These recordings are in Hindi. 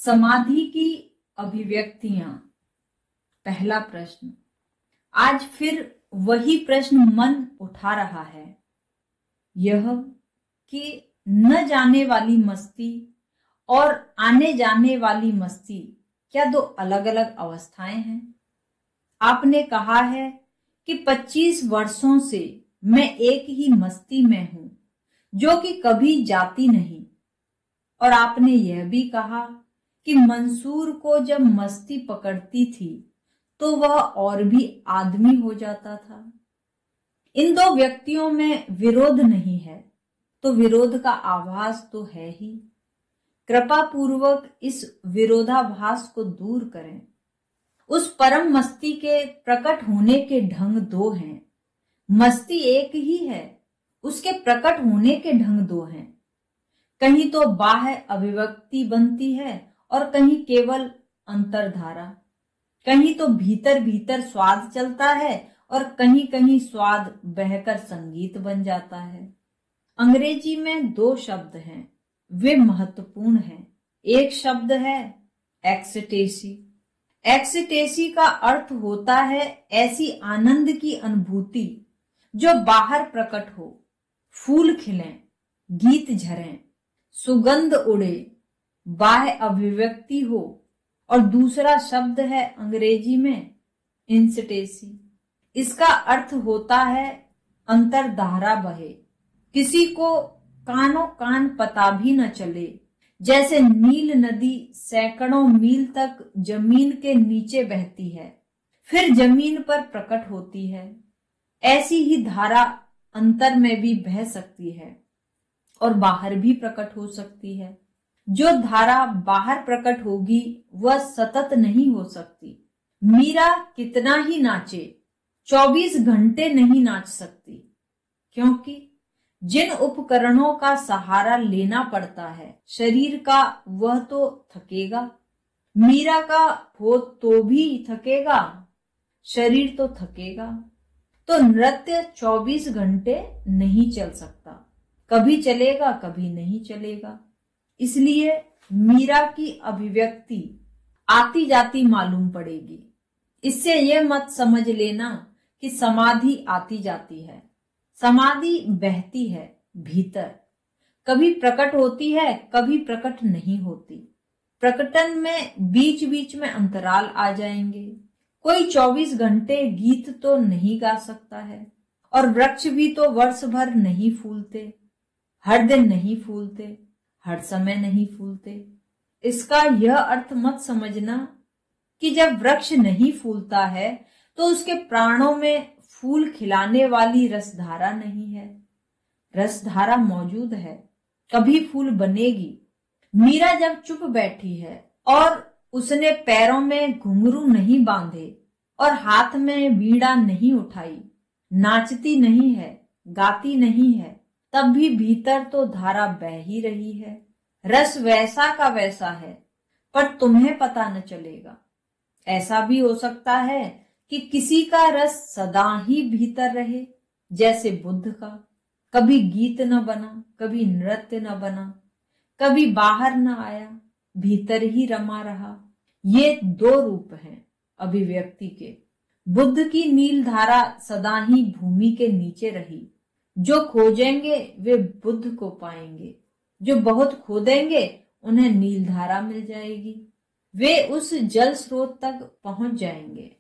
समाधि की अभिव्यक्तियां। पहला प्रश्न। आज फिर वही प्रश्न मन उठा रहा है, यह कि न जाने वाली मस्ती और आने जाने वाली मस्ती क्या दो अलग अलग अवस्थाएं हैं? आपने कहा है कि 25 वर्षों से मैं एक ही मस्ती में हूं जो कि कभी जाती नहीं, और आपने यह भी कहा कि मंसूर को जब मस्ती पकड़ती थी तो वह और भी आदमी हो जाता था। इन दो व्यक्तियों में विरोध नहीं है तो विरोध का आभास तो है ही। कृपा पूर्वक इस विरोधाभास को दूर करें। उस परम मस्ती के प्रकट होने के ढंग दो हैं। मस्ती एक ही है, उसके प्रकट होने के ढंग दो हैं। कहीं तो बाह्य अभिव्यक्ति बनती है और कहीं केवल अंतर्धारा। कहीं तो भीतर भीतर स्वाद चलता है और कहीं कहीं स्वाद बहकर संगीत बन जाता है। अंग्रेजी में दो शब्द हैं, वे महत्वपूर्ण हैं। एक शब्द है एक्सटेसी। एक्सटेसी का अर्थ होता है ऐसी आनंद की अनुभूति जो बाहर प्रकट हो, फूल खिलें, गीत झरें, सुगंध उड़े, बाह्य अभिव्यक्ति हो। और दूसरा शब्द है अंग्रेजी में इंस्टेसी। इसका अर्थ होता है अंतर्धारा बहे, किसी को कानों कान पता भी न चले। जैसे नील नदी सैकड़ों मील तक जमीन के नीचे बहती है, फिर जमीन पर प्रकट होती है, ऐसी ही धारा अंतर में भी बह सकती है और बाहर भी प्रकट हो सकती है। जो धारा बाहर प्रकट होगी वह सतत नहीं हो सकती। मीरा कितना ही नाचे 24 घंटे नहीं नाच सकती, क्योंकि जिन उपकरणों का सहारा लेना पड़ता है शरीर का, वह तो थकेगा। मीरा का हो तो भी थकेगा, शरीर तो थकेगा। तो नृत्य 24 घंटे नहीं चल सकता, कभी चलेगा कभी नहीं चलेगा। इसलिए मीरा की अभिव्यक्ति आती जाती मालूम पड़ेगी। इससे यह मत समझ लेना कि समाधि आती जाती है। समाधि बहती है भीतर, कभी प्रकट होती है कभी प्रकट नहीं होती। प्रकटन में बीच बीच में अंतराल आ जाएंगे। कोई 24 घंटे गीत तो नहीं गा सकता है, और वृक्ष भी तो वर्ष भर नहीं फूलते, हर दिन नहीं फूलते, हर समय नहीं फूलते। इसका यह अर्थ मत समझना कि जब वृक्ष नहीं फूलता है तो उसके प्राणों में फूल खिलाने वाली रसधारा नहीं है। रसधारा मौजूद है, कभी फूल बनेगी। मीरा जब चुप बैठी है और उसने पैरों में घुंघरू नहीं बांधे और हाथ में वीणा नहीं उठाई, नाचती नहीं है, गाती नहीं है, तब भी भीतर तो धारा बह ही रही है। रस वैसा का वैसा है, पर तुम्हें पता न चलेगा। ऐसा भी हो सकता है कि किसी का रस सदा ही भीतर रहे, जैसे बुद्ध का। कभी गीत न बना, कभी नृत्य न बना, कभी बाहर न आया, भीतर ही रमा रहा। ये दो रूप हैं अभिव्यक्ति के। बुद्ध की नील धारा सदा ही भूमि के नीचे रही। जो खोजेंगे वे बुद्ध को पाएंगे, जो बहुत खोदेंगे उन्हें नील धारा मिल जाएगी, वे उस जल स्रोत तक पहुंच जाएंगे।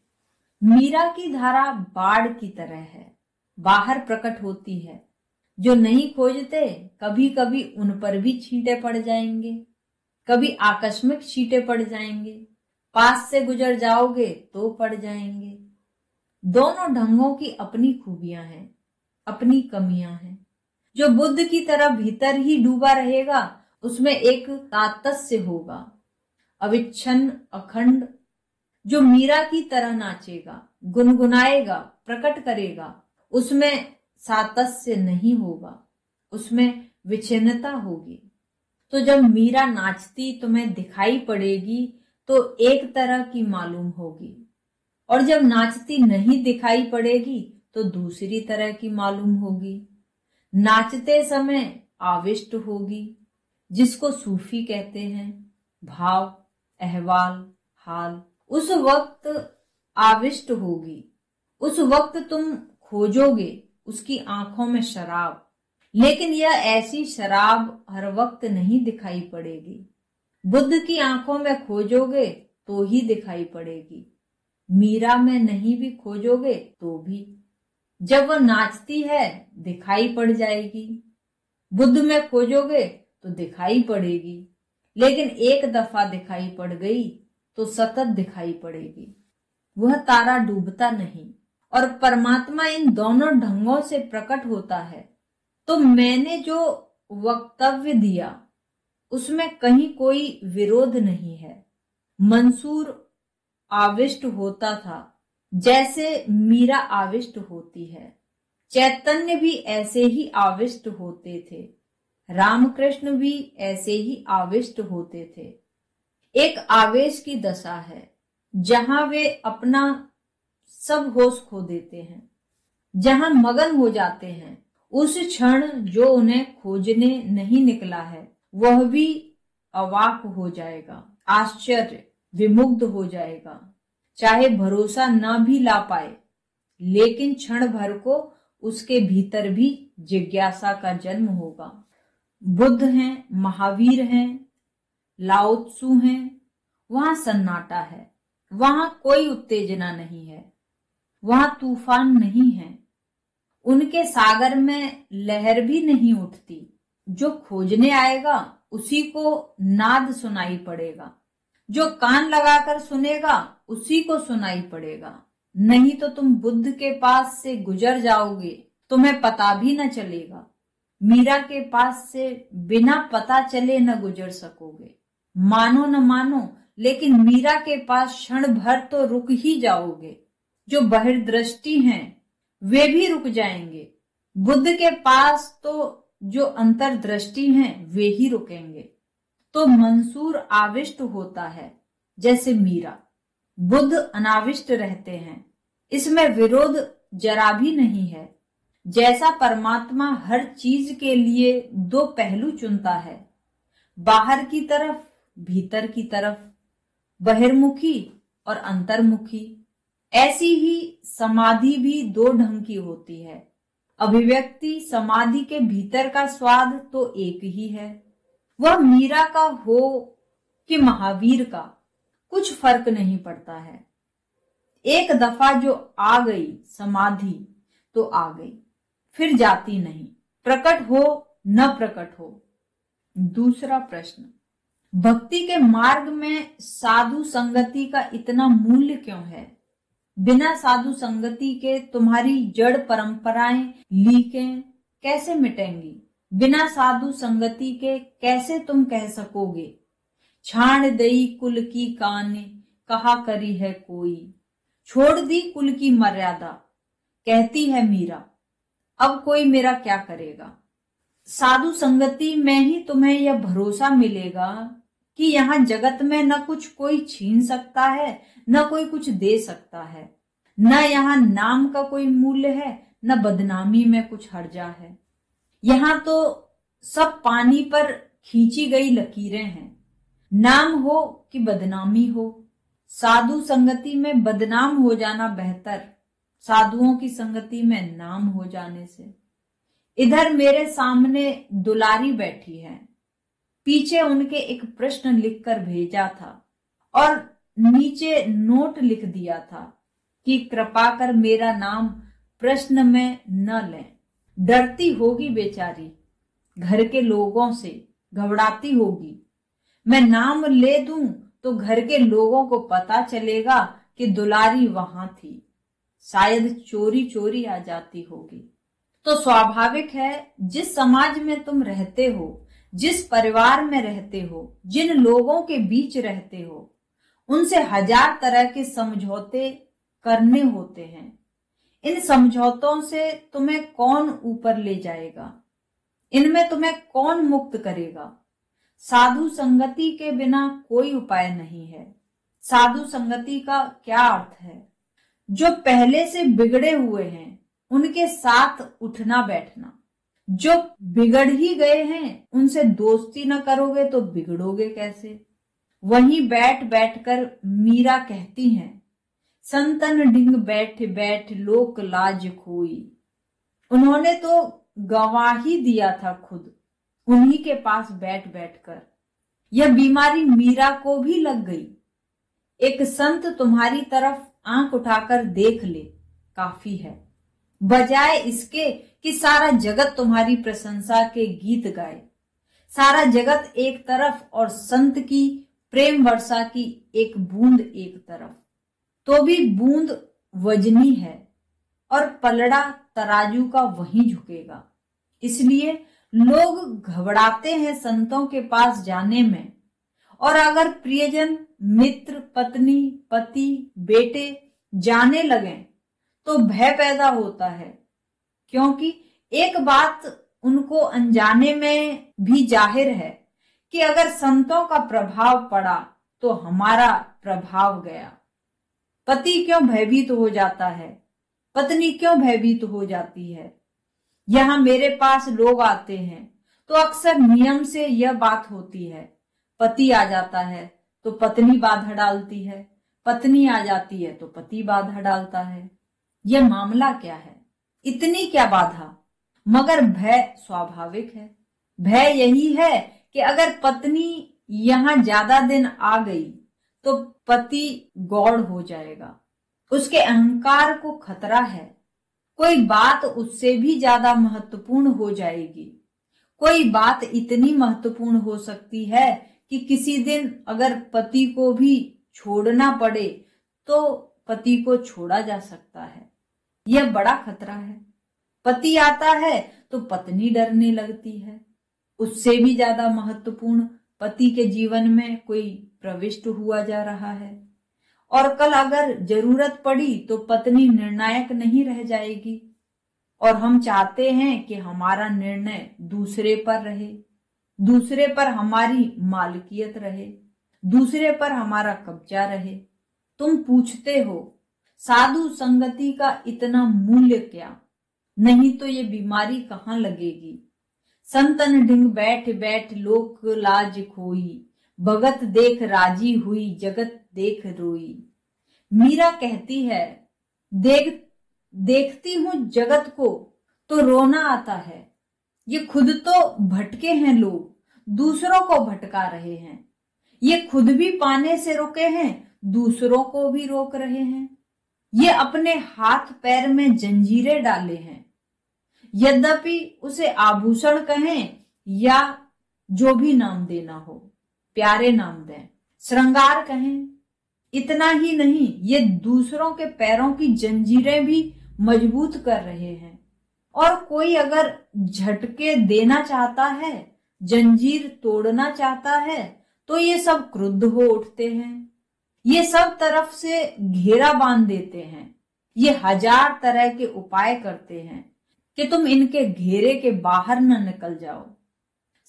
मीरा की धारा बाढ़ की तरह है, बाहर प्रकट होती है। जो नहीं खोजते कभी कभी उन पर भी छींटे पड़ जाएंगे, कभी आकस्मिक छींटे पड़ जाएंगे, पास से गुजर जाओगे तो पड़ जाएंगे। दोनों ढंगों की अपनी खूबियां हैं, अपनी कमियां हैं। जो बुद्ध की तरह भीतर ही डूबा रहेगा उसमें एक तातस्य होगा, अविच्छिन्न, अखंड। जो मीरा की तरह नाचेगा, गुनगुनाएगा, प्रकट करेगा, उसमें सातस्य नहीं होगा, उसमें विच्छिन्नता होगी। तो जब मीरा नाचती तुम्हें दिखाई पड़ेगी तो एक तरह की मालूम होगी, और जब नाचती नहीं दिखाई पड़ेगी तो दूसरी तरह की मालूम होगी। नाचते समय आविष्ट होगी, जिसको सूफी कहते हैं, भाव। अहवाल हाल उस वक्त आविष्ट होगी। उस वक्त तुम खोजोगे उसकी आंखों में शराब, लेकिन यह ऐसी शराब हर वक्त नहीं दिखाई पड़ेगी। बुद्ध की आंखों में खोजोगे तो ही दिखाई पड़ेगी, मीरा में नहीं भी खोजोगे तो भी। जब वह नाचती है दिखाई पड़ जाएगी। बुद्ध में खोजोगे तो दिखाई पड़ेगी, लेकिन एक दफा दिखाई पड़ गई तो सतत दिखाई पड़ेगी। वह तारा डूबता नहीं, और परमात्मा इन दोनों ढंगों से प्रकट होता है। तो मैंने जो वक्तव्य दिया उसमें कहीं कोई विरोध नहीं है। मंसूर आविष्ट होता था जैसे मीरा आविष्ट होती है। चैतन्य भी ऐसे ही आविष्ट होते थे, रामकृष्ण भी ऐसे ही आविष्ट होते थे। एक आवेश की दशा है जहां वे अपना सब होश खो देते हैं, जहां मगन हो जाते हैं। उस क्षण जो उन्हें खोजने नहीं निकला है वह भी अवाक हो जाएगा, आश्चर्य विमुग्ध हो जाएगा, चाहे भरोसा न भी ला पाए, लेकिन क्षण भर को उसके भीतर भी जिज्ञासा का जन्म होगा। बुद्ध हैं, महावीर हैं, लाओ त्सु हैं, वहां सन्नाटा है, वहां कोई उत्तेजना नहीं है, वहां तूफान नहीं है, उनके सागर में लहर भी नहीं उठती। जो खोजने आएगा उसी को नाद सुनाई पड़ेगा, जो कान लगाकर सुनेगा उसी को सुनाई पड़ेगा। नहीं तो तुम बुद्ध के पास से गुजर जाओगे, तुम्हें पता भी न चलेगा। मीरा के पास से बिना पता चले न गुजर सकोगे। मानो न मानो, लेकिन मीरा के पास क्षण भर तो रुक ही जाओगे। जो बहिर्दृष्टि हैं वे भी रुक जाएंगे। बुद्ध के पास तो जो अंतर्दृष्टि हैं वे ही रुकेंगे। तो मंसूर आविष्ट होता है जैसे मीरा, बुद्ध अनाविष्ट रहते हैं। इसमें विरोध जरा भी नहीं है। जैसा परमात्मा हर चीज के लिए दो पहलू चुनता है, बाहर की तरफ, भीतर की तरफ, बहिर्मुखी और अंतर्मुखी, ऐसी ही समाधि भी दो ढंग की होती है। अभिव्यक्ति समाधि के भीतर का स्वाद तो एक ही है। वह मीरा का हो कि महावीर का, कुछ फर्क नहीं पड़ता है। एक दफा जो आ गई समाधि तो आ गई, फिर जाती नहीं, प्रकट हो न प्रकट हो। दूसरा प्रश्न, भक्ति के मार्ग में साधु संगति का इतना मूल्य क्यों है? बिना साधु संगति के तुम्हारी जड़ परंपराएं, लीकें कैसे मिटेंगी? बिना साधु संगति के कैसे तुम कह सकोगे छाण दई कुल की काने कहा करी है कोई? छोड़ दी कुल की मर्यादा, कहती है मीरा, अब कोई मेरा क्या करेगा? साधु संगति में ही तुम्हें यह भरोसा मिलेगा कि यहाँ जगत में न कुछ कोई छीन सकता है, न कोई कुछ दे सकता है, न यहाँ नाम का कोई मूल्य है, न बदनामी में कुछ हर्जा है। यहाँ तो सब पानी पर खींची गई लकीरें हैं, नाम हो कि बदनामी हो। साधु संगति में बदनाम हो जाना बेहतर साधुओं की संगति में नाम हो जाने से। इधर मेरे सामने दुलारी बैठी है, पीछे उनके एक प्रश्न लिखकर भेजा था और नीचे नोट लिख दिया था कि कृपा कर मेरा नाम प्रश्न में न लें। डरती होगी बेचारी, घर के लोगों से घबराती होगी। मैं नाम ले दूं तो घर के लोगों को पता चलेगा कि दुलारी वहां थी, शायद चोरी चोरी आ जाती होगी। तो स्वाभाविक है जिस समाज में तुम रहते हो, जिस परिवार में रहते हो, जिन लोगों के बीच रहते हो, उनसे हजार तरह के समझौते करने होते हैं। इन समझौतों से तुम्हें कौन ऊपर ले जाएगा? इनमें तुम्हें कौन मुक्त करेगा? साधु संगति के बिना कोई उपाय नहीं है। साधु संगति का क्या अर्थ है? जो पहले से बिगड़े हुए हैं उनके साथ उठना बैठना। जो बिगड़ ही गए हैं उनसे दोस्ती न करोगे तो बिगड़ोगे कैसे? वहीं बैठ बैठकर मीरा कहती हैं, संतन ढिंग बैठ बैठ लोक लाज खोई। उन्होंने तो गवाही दिया था खुद, उन्हीं के पास बैठ बैठकर। यह बीमारी मीरा को भी लग गई। एक संत तुम्हारी तरफ आंख उठाकर देख ले, काफी है, बजाय इसके कि सारा जगत तुम्हारी प्रशंसा के गीत गाए। सारा जगत एक तरफ और संत की प्रेम वर्षा की एक बूंद एक तरफ, तो भी बूंद वजनी है और पलड़ा तराजू का वहीं झुकेगा। इसलिए लोग घबराते हैं संतों के पास जाने में, और अगर प्रियजन, मित्र, पत्नी, पति, बेटे जाने लगें तो भय पैदा होता है, क्योंकि एक बात उनको अनजाने में भी जाहिर है कि अगर संतों का प्रभाव पड़ा तो हमारा प्रभाव गया। पति क्यों भयभीत हो जाता है, पत्नी क्यों भयभीत हो जाती है। यहां मेरे पास लोग आते हैं तो अक्सर नियम से यह बात होती है, पति आ जाता है तो पत्नी बाधा डालती है, पत्नी आ जाती है तो पति बाधा डालता है। यह मामला क्या है, इतनी क्या बाधा। मगर भय स्वाभाविक है। भय यही है कि अगर पत्नी यहां ज्यादा दिन आ गई तो पति गौड़ हो जाएगा, उसके अहंकार को खतरा है। कोई बात उससे भी ज्यादा महत्वपूर्ण हो जाएगी। कोई बात इतनी महत्वपूर्ण हो सकती है कि किसी दिन अगर पति को भी छोड़ना पड़े तो पति को छोड़ा जा सकता है। यह बड़ा खतरा है। पति आता है तो पत्नी डरने लगती है। उससे भी ज्यादा महत्वपूर्ण पति के जीवन में कोई प्रविष्ट हुआ जा रहा है, और कल अगर जरूरत पड़ी तो पत्नी निर्णायक नहीं रह जाएगी। और हम चाहते हैं कि हमारा निर्णय दूसरे पर रहे, दूसरे पर हमारी मालकियत रहे, दूसरे पर हमारा कब्जा रहे। तुम पूछते हो साधु संगति का इतना मूल्य क्या, नहीं तो ये बीमारी कहाँ लगेगी। संतन ढिंग बैठ बैठ लोक लाज खोई, भगत देख राजी हुई जगत देख रोई। मीरा कहती है, देखती हूं जगत को तो रोना आता है। ये खुद तो भटके हैं लोग, दूसरों को भटका रहे हैं। ये खुद भी पाने से रुके हैं, दूसरों को भी रोक रहे हैं। ये अपने हाथ पैर में जंजीरें डाले हैं। यद्यपि उसे आभूषण कहें या जो भी नाम देना हो, प्यारे नाम दें, श्रृंगार कहें, इतना ही नहीं, ये दूसरों के पैरों की जंजीरें भी मजबूत कर रहे हैं। और कोई अगर झटके देना चाहता है, जंजीर तोड़ना चाहता है, तो ये सब क्रुद्ध हो उठते हैं। ये सब तरफ से घेरा बांध देते हैं। ये हजार तरह के उपाय करते हैं कि तुम इनके घेरे के बाहर न निकल जाओ।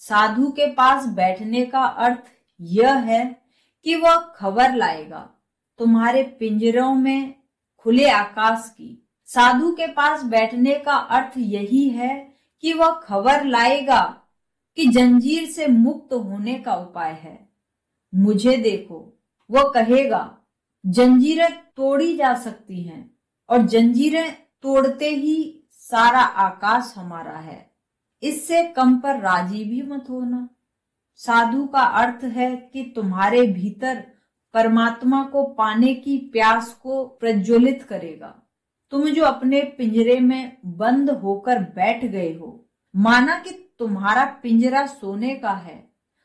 साधु के पास बैठने का अर्थ यह है कि वह खबर लाएगा तुम्हारे पिंजरों में खुले आकाश की। साधु के पास बैठने का अर्थ यही है कि वह खबर लाएगा कि जंजीर से मुक्त होने का उपाय है। मुझे देखो, वह कहेगा जंजीरें तोड़ी जा सकती हैं, और जंजीरें तोड़ते ही सारा आकाश हमारा है। इससे कम पर राजी भी मत होना। साधु का अर्थ है कि तुम्हारे भीतर परमात्मा को पाने की प्यास को प्रज्वलित करेगा। तुम जो अपने पिंजरे में बंद होकर बैठ गए हो, माना कि तुम्हारा पिंजरा सोने का है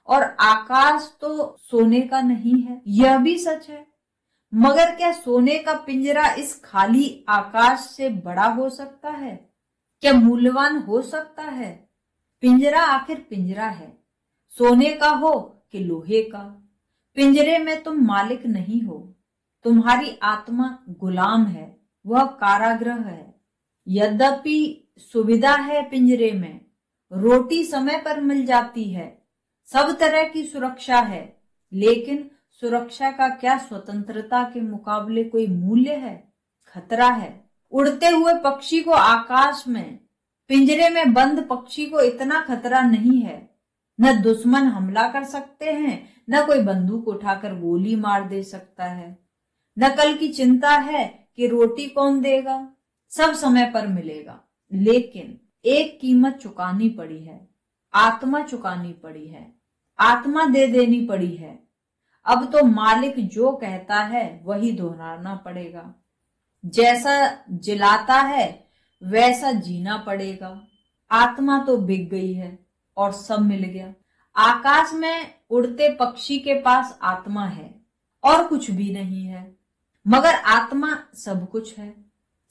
और आकाश तो सोने का नहीं है, यह भी सच है। मगर क्या सोने का पिंजरा इस खाली आकाश से बड़ा हो सकता है? क्या मूल्यवान हो सकता है? पिंजरा आखिर पिंजरा है, सोने का हो कि लोहे का। पिंजरे में तुम मालिक नहीं हो, तुम्हारी आत्मा गुलाम है, वह कारागृह है। यद्यपि सुविधा है पिंजरे में, रोटी समय पर मिल जाती है, सब तरह की सुरक्षा है, लेकिन सुरक्षा का क्या स्वतंत्रता के मुकाबले कोई मूल्य है? खतरा है। उड़ते हुए पक्षी को आकाश में, पिंजरे में बंद पक्षी को इतना खतरा नहीं है। न दुश्मन हमला कर सकते हैं, न कोई बंदूक उठाकर गोली मार दे सकता है, न कल की चिंता है कि रोटी कौन देगा, सब समय पर मिलेगा। लेकिन एक कीमत चुकानी पड़ी है, आत्मा चुकानी पड़ी है, आत्मा दे देनी पड़ी है। अब तो मालिक जो कहता है वही दोहराना पड़ेगा। जैसा जिलाता है वैसा जीना पड़ेगा। आत्मा तो बिक गई है और सब मिल गया। आकाश में उड़ते पक्षी के पास आत्मा है और कुछ भी नहीं है, मगर आत्मा सब कुछ है।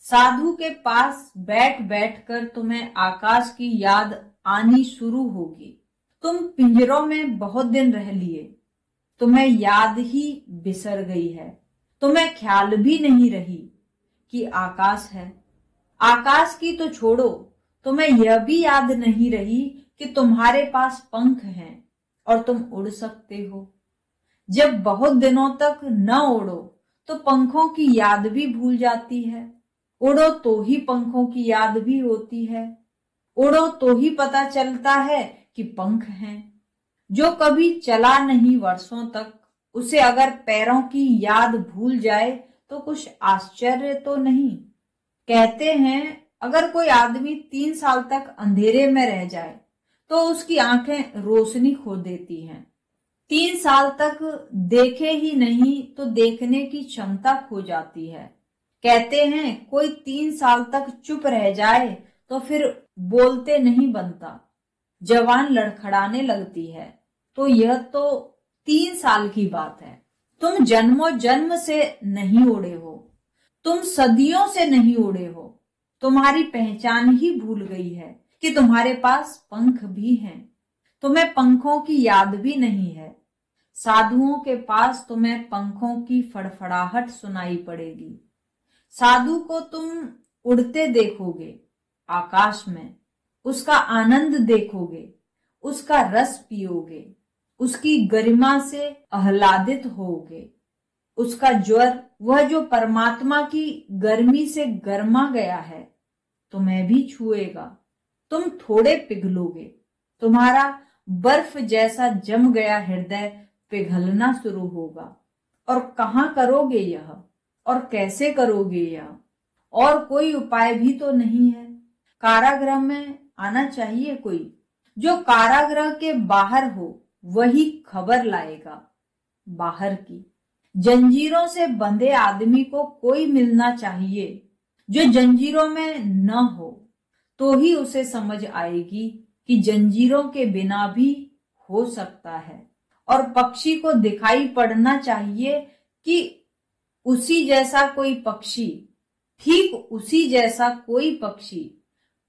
साधु के पास बैठ बैठ कर तुम्हें आकाश की याद आनी शुरू होगी। तुम पिंजरों में बहुत दिन रह लिए, तुम्हें याद ही बिसर गई है, तुम्हें ख्याल भी नहीं रही कि आकाश है। आकाश की तो छोड़ो, तुम्हें यह भी याद नहीं रही कि तुम्हारे पास पंख हैं और तुम उड़ सकते हो। जब बहुत दिनों तक न उड़ो तो पंखों की याद भी भूल जाती है। उड़ो तो ही पंखों की याद भी होती है। उड़ो तो ही पता चलता है कि पंख हैं। जो कभी चला नहीं वर्षों तक, उसे अगर पैरों की याद भूल जाए तो कुछ आश्चर्य तो नहीं। कहते हैं अगर कोई आदमी 3 साल तक अंधेरे में रह जाए तो उसकी आंखें रोशनी खो देती हैं। 3 साल तक देखे ही नहीं तो देखने की क्षमता खो जाती है। कहते हैं कोई 3 साल तक चुप रह जाए तो फिर बोलते नहीं बनता, जबान लड़खड़ाने लगती है। तो यह तो 3 साल की बात है। तुम जन्मों जन्म से नहीं उड़े हो, तुम सदियों से नहीं उड़े हो। तुम्हारी पहचान ही भूल गई है कि तुम्हारे पास पंख भी हैं। तुम्हें पंखों की याद भी नहीं है। साधुओं के पास तुम्हें पंखों की फड़फड़ाहट सुनाई पड़ेगी। साधु को तुम उड़ते देखोगे आकाश में, उसका आनंद देखोगे, उसका रस पियोगे, उसकी गरिमा से आह्लादित होगे। उसका ज्वर, वह जो परमात्मा की गर्मी से गर्मा गया है, तुम्हें भी छुएगा। तुम थोड़े पिघलोगे। तुम्हारा बर्फ जैसा जम गया हृदय पिघलना शुरू होगा। और कहां करोगे यह, और कैसे करोगे यह? और कोई उपाय भी तो नहीं है। कारागृह में आना चाहिए कोई। जो कारागृह के बाहर हो वही खबर लाएगा बाहर की। जंजीरों से बंधे आदमी को कोई मिलना चाहिए जो जंजीरों में न हो, तो ही उसे समझ आएगी कि जंजीरों के बिना भी हो सकता है। और पक्षी को दिखाई पड़ना चाहिए कि उसी जैसा कोई पक्षी, ठीक उसी जैसा कोई पक्षी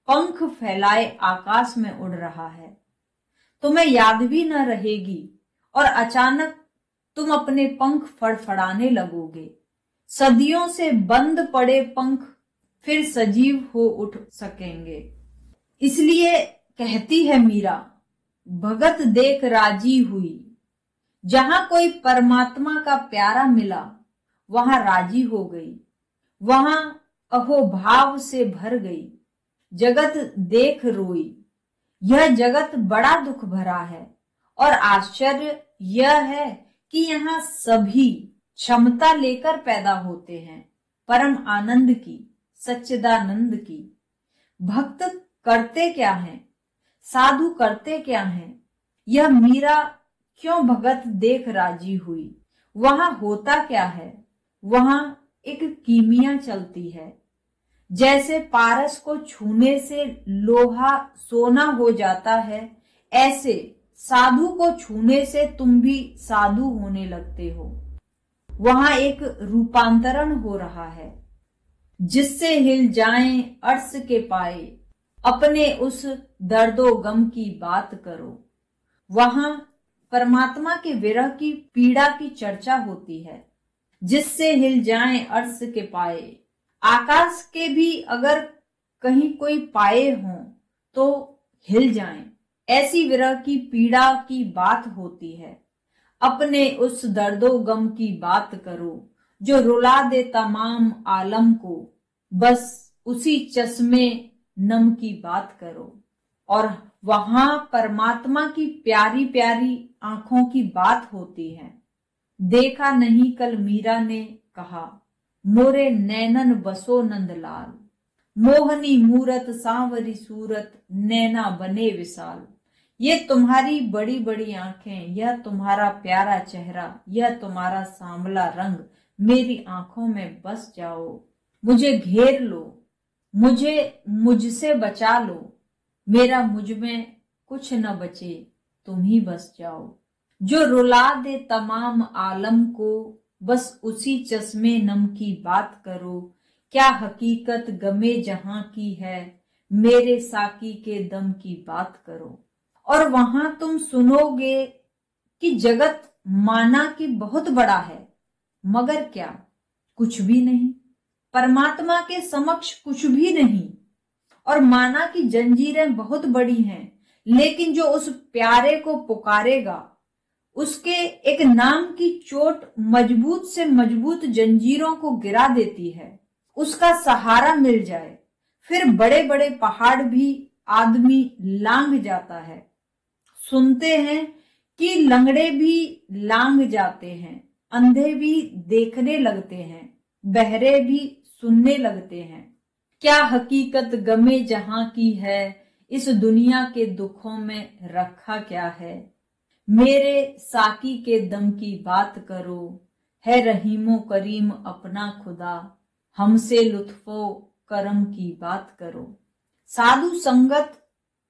पंख फैलाए आकाश में उड़ रहा है। तुम्हें याद भी न रहेगी और अचानक तुम अपने पंख फड़फड़ाने लगोगे। सदियों से बंद पड़े पंख फिर सजीव हो उठ सकेंगे। इसलिए कहती है मीरा, भगत देख राजी हुई। जहां कोई परमात्मा का प्यारा मिला वहां राजी हो गई, वहां अहोभाव से भर गई। जगत देख रोई। यह जगत बड़ा दुख भरा है और आश्चर्य यह है कि यहाँ सभी क्षमता लेकर पैदा होते हैं, परम आनंद की, सच्चिदानंद की। भक्त करते क्या हैं, साधु करते क्या हैं, यह मीरा क्यों भगत देख राजी हुई? वहां होता क्या है? वहां एक कीमिया चलती है। जैसे पारस को छूने से लोहा सोना हो जाता है, ऐसे साधु को छूने से तुम भी साधु होने लगते हो। वहां एक रूपांतरण हो रहा है जिससे हिल जाएं अर्श के पाए। अपने उस दर्दो गम की बात करो। वहां परमात्मा के विरह की पीड़ा की चर्चा होती है जिससे हिल जाएं अर्श के पाए। आकाश के भी अगर कहीं कोई पाए हों तो हिल जाएं, ऐसी विरह की पीड़ा की बात होती है। अपने उस दर्दो गम की बात करो जो रुला दे तमाम आलम को। बस उसी चश्मे नम की बात करो और वहां परमात्मा की प्यारी प्यारी आंखों की बात होती है। देखा नहीं कल मीरा ने कहा, मोरे नैनन बसो नंदलाल, मोहनी मूरत सांवरी सूरत, नैना बने विशाल। ये तुम्हारी बड़ी बड़ी आंखें, यह तुम्हारा प्यारा चेहरा, यह तुम्हारा सांवला रंग मेरी आंखों में बस जाओ। मुझे घेर लो, मुझे मुझसे बचा लो, मेरा मुझ में कुछ न बचे, तुम ही बस जाओ। जो रुला दे तमाम आलम को, बस उसी चश्मे नम की बात करो। क्या हकीकत गमे जहां की है, मेरे साकी के दम की बात करो। और वहां तुम सुनोगे कि जगत माना कि बहुत बड़ा है, मगर क्या, कुछ भी नहीं। परमात्मा के समक्ष कुछ भी नहीं। और माना कि जंजीरें बहुत बड़ी हैं, लेकिन जो उस प्यारे को पुकारेगा, उसके एक नाम की चोट मजबूत से मजबूत जंजीरों को गिरा देती है। उसका सहारा मिल जाए, फिर बड़े बड़े पहाड़ भी आदमी लांघ जाता है। सुनते हैं कि लंगड़े भी लांघ जाते हैं, अंधे भी देखने लगते हैं, बहरे भी सुनने लगते हैं। क्या हकीकत गमे जहां की है, इस दुनिया के दुखों में रखा क्या है। मेरे साकी के दम की बात करो, है रहीमो करीम अपना खुदा, हमसे लुत्फो करम की बात करो। साधु संगत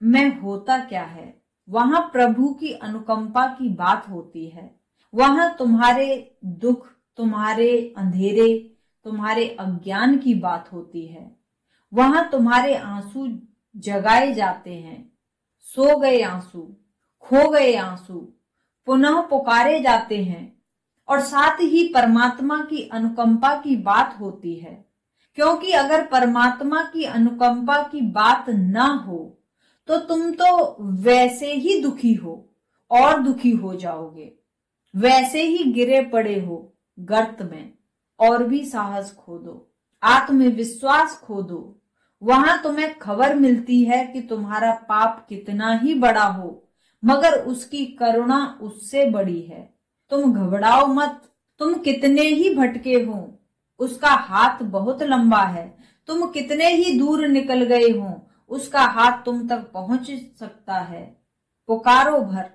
में होता क्या है, वहां प्रभु की अनुकंपा की बात होती है। वहां तुम्हारे दुख, तुम्हारे अंधेरे, तुम्हारे अज्ञान की बात होती है। वहां तुम्हारे आंसू जगाए जाते हैं। सो गए आंसू, खो गए आंसू पुनः पुकारे जाते हैं। और साथ ही परमात्मा की अनुकंपा की बात होती है, क्योंकि अगर परमात्मा की अनुकंपा की बात ना हो तो तुम तो वैसे ही दुखी हो और दुखी हो जाओगे, वैसे ही गिरे पड़े हो गर्त में और भी साहस खो दो, आत्मविश्वास खो दो। वहां तुम्हें खबर मिलती है कि तुम्हारा पाप कितना ही बड़ा हो, मगर उसकी करुणा उससे बड़ी है। तुम घबराओ मत, तुम कितने ही भटके हो, उसका हाथ बहुत लंबा है। तुम कितने ही दूर निकल गए हो, उसका हाथ तुम तक पहुंच सकता है। पुकारो भर,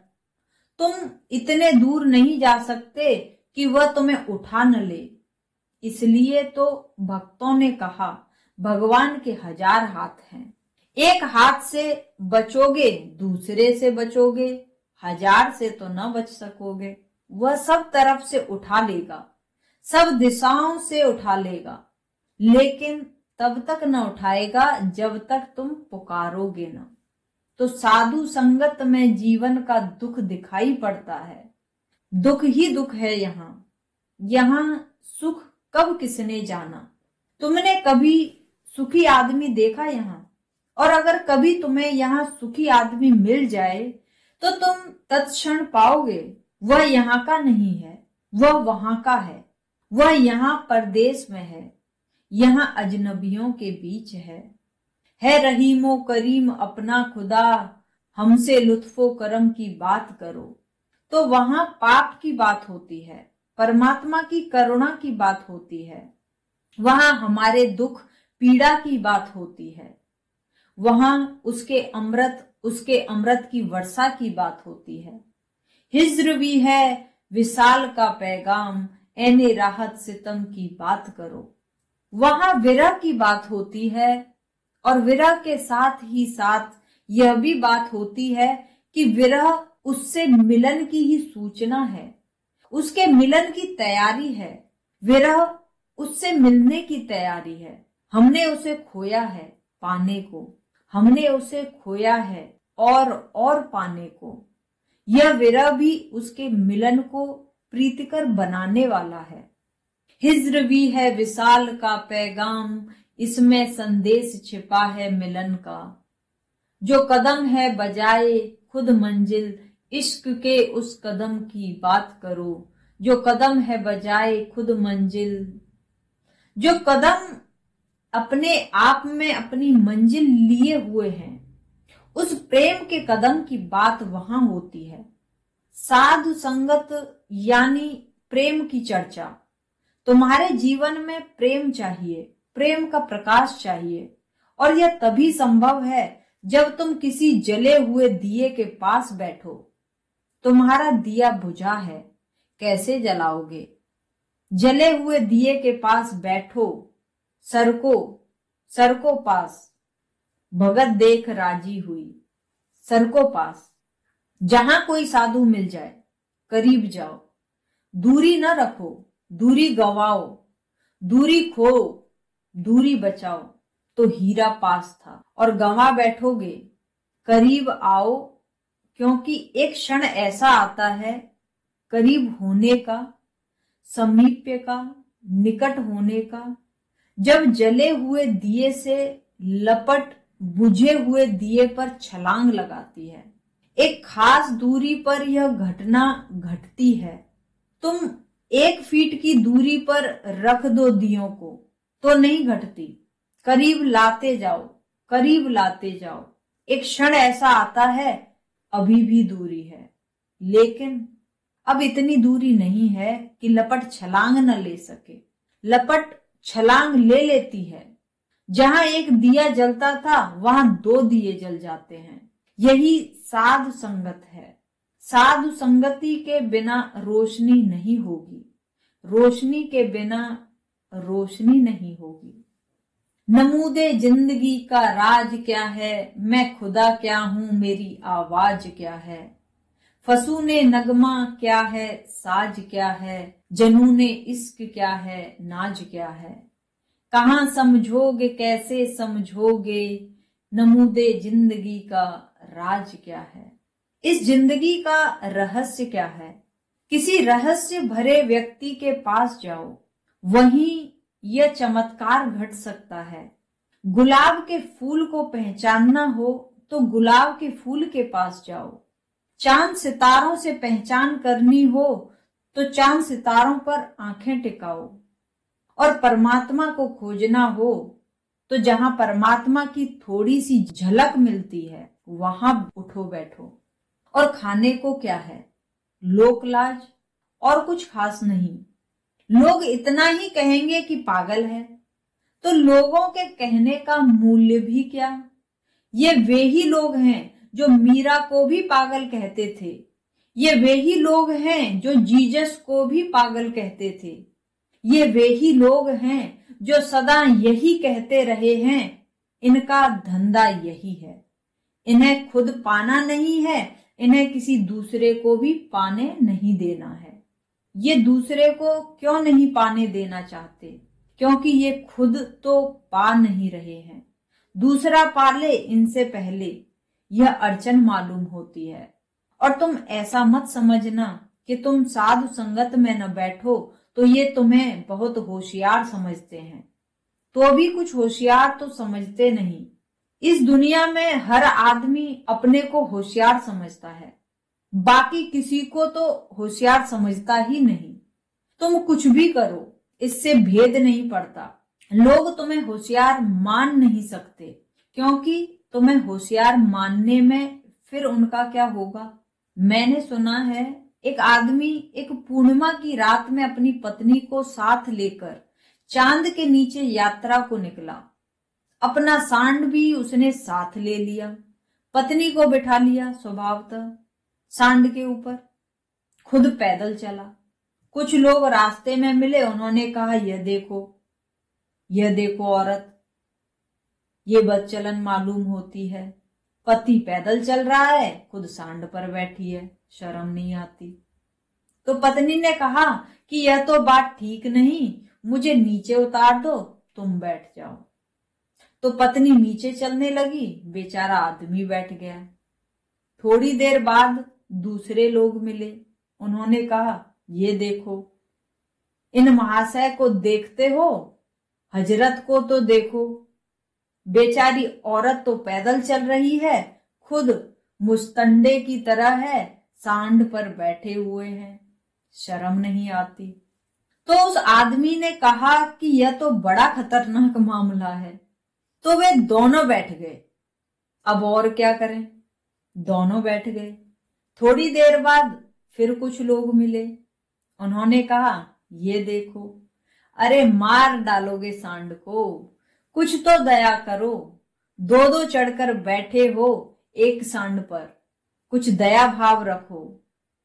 तुम इतने दूर नहीं जा सकते कि वह तुम्हें उठा न ले। इसलिए तो भक्तों ने कहा, भगवान के 1000 हाथ हैं। एक हाथ से बचोगे, दूसरे से बचोगे, 1000 से तो न बच सकोगे। वह सब तरफ से उठा लेगा, सब दिशाओं से उठा लेगा, लेकिन तब तक न उठाएगा जब तक तुम पुकारोगे न। तो साधु संगत में जीवन का दुख दिखाई पड़ता है। दुख ही दुख है यहाँ। यहाँ सुख कब किसने जाना। तुमने कभी सुखी आदमी देखा यहाँ? और अगर कभी तुम्हें यहाँ सुखी आदमी मिल जाए तो तुम तत्क्षण पाओगे वह यहाँ का नहीं है, वह वहां का है। वह यहाँ परदेश में है, यहाँ अजनबियों के बीच है रहीमो करीम अपना खुदा, हमसे लुत्फो करम की बात करो। तो वहां पाप की बात होती है, परमात्मा की करुणा की बात होती है। वहां हमारे दुख पीड़ा की बात होती है। वहां उसके अमृत की वर्षा की बात होती है। हिज्र भी है विशाल का पैगाम, एने राहत सितम की बात करो। वहां विरह की बात होती है, और विरह के साथ ही साथ यह भी बात होती है कि विरह उससे मिलन की ही सूचना है, उसके मिलन की तैयारी है। विरह उससे मिलने की तैयारी है। हमने उसे खोया है पाने को, हमने उसे खोया है और पाने को। यह विरह भी उसके मिलन को प्रीतिकर बनाने वाला है। हिज्र भी है विशाल का पैगाम, इसमें संदेश छिपा है मिलन का। जो कदम है बजाए खुद मंजिल, इश्क के उस कदम की बात करो। जो कदम है बजाए खुद मंजिल, जो कदम अपने आप में अपनी मंजिल लिए हुए हैं, उस प्रेम के कदम की बात वहां होती है। साधु संगत यानी प्रेम की चर्चा। तुम्हारे जीवन में प्रेम चाहिए, प्रेम का प्रकाश चाहिए, और यह तभी संभव है जब तुम किसी जले हुए दिए के पास बैठो। तुम्हारा दिया बुझा है, कैसे जलाओगे? जले हुए दिए के पास बैठो, सरको पास। भगत देख राजी हुई, सरको पास। जहां कोई साधु मिल जाए, करीब जाओ। दूरी न रखो, दूरी गंवाओ, दूरी खो, दूरी बचाओ। तो हीरा पास था और गंवा बैठोगे। करीब आओ, क्योंकि एक क्षण ऐसा आता है करीब होने का, समीप्य का, निकट होने का, जब जले हुए दिए से लपट बुझे हुए दिए पर छलांग लगाती है। एक खास दूरी पर यह घटना घटती है। तुम 1 फीट की दूरी पर रख दो दियों को तो नहीं घटती। करीब लाते जाओ, करीब लाते जाओ। एक क्षण ऐसा आता है अभी भी दूरी है, लेकिन अब इतनी दूरी नहीं है कि लपट छलांग न ले सके। लपट छलांग ले लेती है। जहां एक दिया जलता था वहां 2 दिए जल जाते हैं। यही साधु संगत है। साधु संगति के बिना रोशनी नहीं होगी, रोशनी के बिना रोशनी नहीं होगी। नमूदे जिंदगी का राज क्या है, मैं खुदा क्या हूं, मेरी आवाज क्या है। फसूने नगमा क्या है, साज क्या है, जनूने इश्क क्या है, नाज क्या है। कहां समझोगे, कैसे समझोगे, नमूदे जिंदगी का राज क्या है। इस जिंदगी का रहस्य क्या है? किसी रहस्य भरे व्यक्ति के पास जाओ, वहीं यह चमत्कार घट सकता है। गुलाब के फूल को पहचानना हो तो गुलाब के फूल के पास जाओ। चांद सितारों से पहचान करनी हो तो चांद सितारों पर आंखें टिकाओ। और परमात्मा को खोजना हो तो जहां परमात्मा की थोड़ी सी झलक मिलती है वहां उठो बैठो। और खाने को क्या है? लोकलाज, और कुछ खास नहीं। लोग इतना ही कहेंगे कि पागल है, तो लोगों के कहने का मूल्य भी क्या? ये वे ही लोग हैं जो मीरा को भी पागल कहते थे। ये वे ही लोग हैं जो जीसस को भी पागल कहते थे। ये वे ही लोग हैं जो सदा यही कहते रहे हैं, इनका धंधा यही है। इन्हें खुद पाना नहीं है, इन्हें किसी दूसरे को भी पाने नहीं देना है। ये दूसरे को क्यों नहीं पाने देना चाहते? क्योंकि ये खुद तो पा नहीं रहे हैं। दूसरा पाले इनसे पहले, यह अड़चन मालूम होती है। और तुम ऐसा मत समझना कि तुम साधु संगत में न बैठो तो ये तुम्हें बहुत होशियार समझते हैं। तो भी कुछ होशियार तो समझते नहीं। इस दुनिया में हर आदमी अपने को होशियार समझता है, बाकी किसी को तो होशियार समझता ही नहीं। तुम कुछ भी करो, इससे भेद नहीं पड़ता। लोग तुम्हें होशियार मान नहीं सकते, क्योंकि तुम्हें होशियार मानने में फिर उनका क्या होगा। मैंने सुना है एक आदमी एक पूर्णिमा की रात में अपनी पत्नी को साथ लेकर चांद के नीचे यात्रा को निकला। अपना सांड भी उसने साथ ले लिया, पत्नी को बिठा लिया स्वभावतः सांड के ऊपर, खुद पैदल चला। कुछ लोग रास्ते में मिले, उन्होंने कहा यह देखो औरत, ये बदचलन मालूम होती है। पति पैदल चल रहा है, खुद सांड पर बैठी है, शर्म नहीं आती। तो पत्नी ने कहा कि यह तो बात ठीक नहीं, मुझे नीचे उतार दो, तुम बैठ जाओ। तो पत्नी नीचे चलने लगी, बेचारा आदमी बैठ गया। थोड़ी देर बाद दूसरे लोग मिले, उन्होंने कहा ये देखो, इन महाशय को देखते हो, हजरत को तो देखो, बेचारी औरत तो पैदल चल रही है, खुद मुस्तंडे की तरह है, सांड पर बैठे हुए हैं, शर्म नहीं आती। तो उस आदमी ने कहा कि यह तो बड़ा खतरनाक मामला है। तो वे दोनों बैठ गए अब और क्या करें। दोनों बैठ गए। थोड़ी देर बाद फिर कुछ लोग मिले। उन्होंने कहा, ये देखो, अरे मार डालोगे सांड को, कुछ तो दया करो। दो दो चढ़कर बैठे हो एक सांड पर, कुछ दया भाव रखो,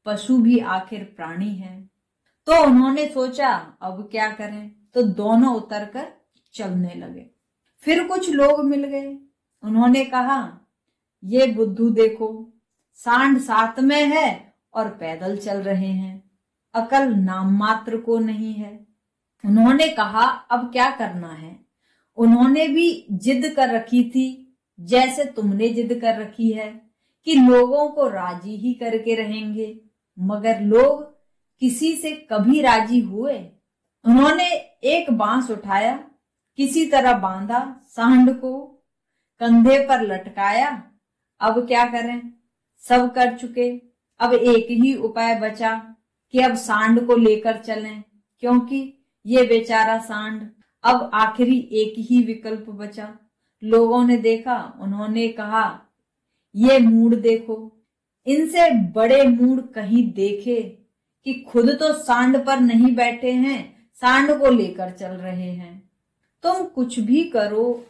पशु भी आखिर प्राणी है। तो उन्होंने सोचा अब क्या करें, तो दोनों उतरकर चलने लगे। फिर कुछ लोग मिल गए। उन्होंने कहा, ये बुद्धू देखो, सांड साथ में है और पैदल चल रहे हैं, अकल नाम मात्र को नहीं है। उन्होंने कहा, अब क्या करना है। उन्होंने भी जिद कर रखी थी, जैसे तुमने जिद कर रखी है कि लोगों को राजी ही करके रहेंगे, मगर लोग किसी से कभी राजी हुए। उन्होंने एक बांस उठाया, किसी तरह बांधा, सांड को कंधे पर लटकाया। अब क्या करें, सब कर चुके। अब एक ही उपाय बचा कि अब सांड को लेकर चलें, क्योंकि ये बेचारा सांड। अब आखिरी एक ही विकल्प बचा। लोगों ने देखा, उन्होंने कहा, ये मूड देखो, इनसे बड़े मूड कहीं देखे कि खुद तो सांड पर नहीं बैठे हैं, सांड को लेकर चल रहे हैं। तुम कुछ भी करो,